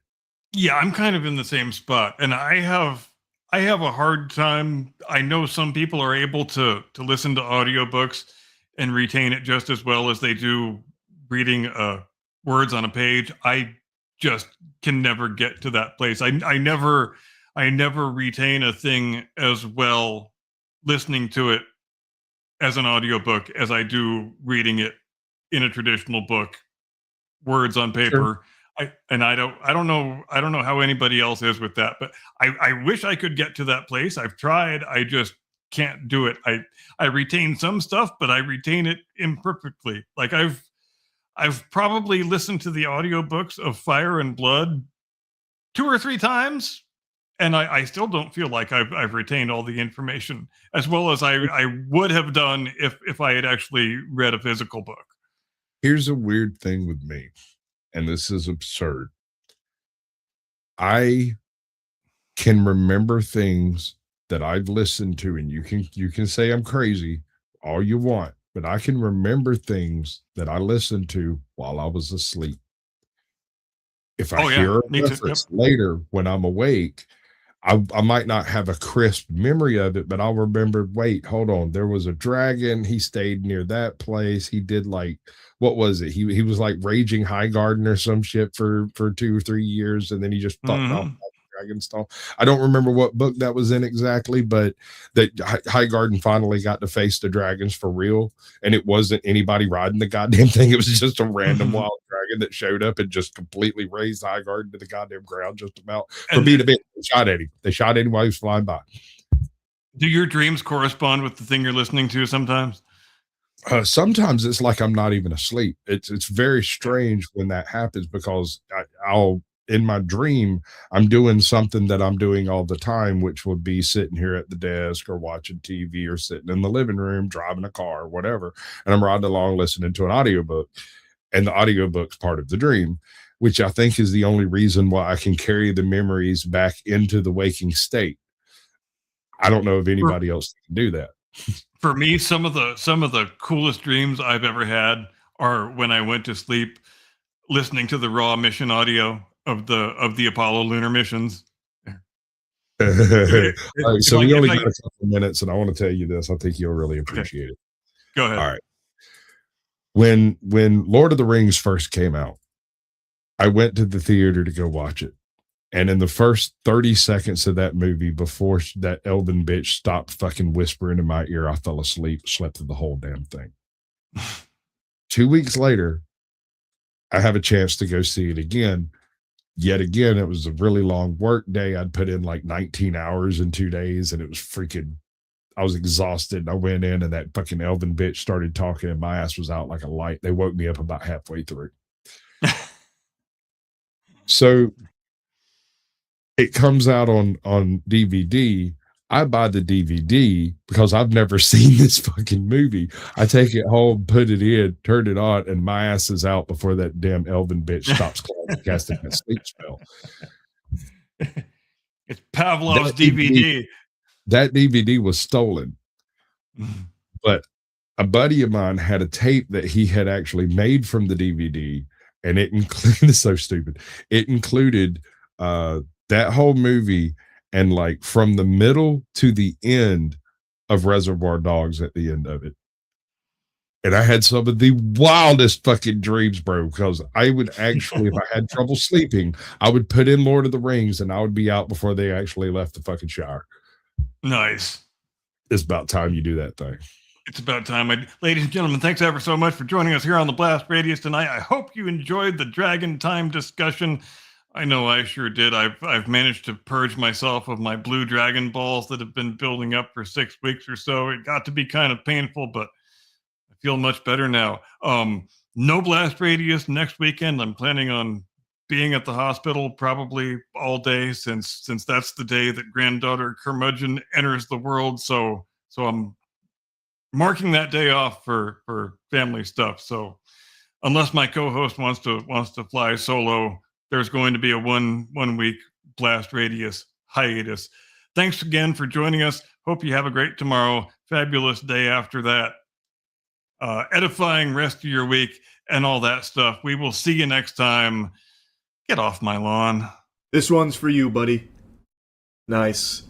Yeah, I'm kind of in the same spot, and I have a hard time. I know some people are able to listen to audiobooks and retain it just as well as they do reading words on a page. I just can never get to that place. I never retain a thing as well listening to it as an audiobook as I do reading it in a traditional book, words on paper. Sure. I don't know how anybody else is with that, but I wish I could get to that place. I've tried. I just can't do it. I retain some stuff, but I retain it imperfectly. Like I've probably listened to the audiobooks of Fire and Blood 2 or 3 times, and I still don't feel like I've retained all the information as well as I would have done if I had actually read a physical book. Here's a weird thing with me, and this is absurd. I can remember things that I've listened to, and you can say I'm crazy all you want, but I can remember things that I listened to while I was asleep. If I hear a reference later when I'm awake, I might not have a crisp memory of it, but I'll remember, wait, hold on. There was a dragon. He stayed near that place. He did what was it? He was like Raging High Garden or some shit for 2 or 3 years. And then he just fucked off Dragonstone. I don't remember what book that was in exactly, but that High Garden finally got to face the dragons for real. And it wasn't anybody riding the goddamn thing. It was just a random wild dragon that showed up and just completely raised High Garden to the goddamn ground just about for being a bit. They shot at him. They shot at him while he was flying by. Do your dreams correspond with the thing you're listening to sometimes? Sometimes it's like I'm not even asleep. It's very strange when that happens because I'll in my dream, I'm doing something that I'm doing all the time, which would be sitting here at the desk or watching TV or sitting in the living room, driving a car or whatever. And I'm riding along listening to an audiobook, and the audiobook's part of the dream, which I think is the only reason why I can carry the memories back into the waking state. I don't know if anybody else can do that. For me, some of the coolest dreams I've ever had are when I went to sleep listening to the raw mission audio of the Apollo lunar missions. Right, so we only got a couple of minutes, and I want to tell you this. I think you'll really appreciate it. Go ahead. All right. When Lord of the Rings first came out, I went to the theater to go watch it. And in the first 30 seconds of that movie, before that elven bitch stopped fucking whispering in my ear, I fell asleep, slept through the whole damn thing. 2 weeks later, I have a chance to go see it again. Yet again, it was a really long work day. I'd put in like 19 hours in 2 days, and it was freaking, I was exhausted. I went in, and that fucking elven bitch started talking, and my ass was out like a light. They woke me up about halfway through. So it comes out on DVD. I buy the DVD because I've never seen this fucking movie. I take it home, put it in, turn it on, and my ass is out before that damn elven bitch stops casting that sleep spell. It's Pavlov's DVD. That DVD was stolen. But a buddy of mine had a tape that he had actually made from the DVD, and it included, so stupid. It included that whole movie, and like from the middle to the end of Reservoir Dogs at the end of it. And I had some of the wildest fucking dreams, bro, because I would actually, if I had trouble sleeping, I would put in Lord of the Rings and I would be out before they actually left the fucking shower. Nice. It's about time you do that thing. It's about time. Ladies and gentlemen, thanks ever so much for joining us here on the Blast Radius tonight. I hope you enjoyed the Dragon Time discussion. I know I sure did. I've managed to purge myself of my blue dragon balls that have been building up for 6 weeks or so. It got to be kind of painful, but I feel much better now. No blast radius next weekend. I'm planning on being at the hospital probably all day since that's the day that granddaughter Curmudgeon enters the world. So I'm marking that day off for family stuff. So unless my co-host wants to fly solo, there's going to be a one week blast radius hiatus. Thanks again for joining us. Hope you have a great tomorrow. Fabulous day after that. Edifying rest of your week and all that stuff. We will see you next time. Get off my lawn. This one's for you, buddy. Nice.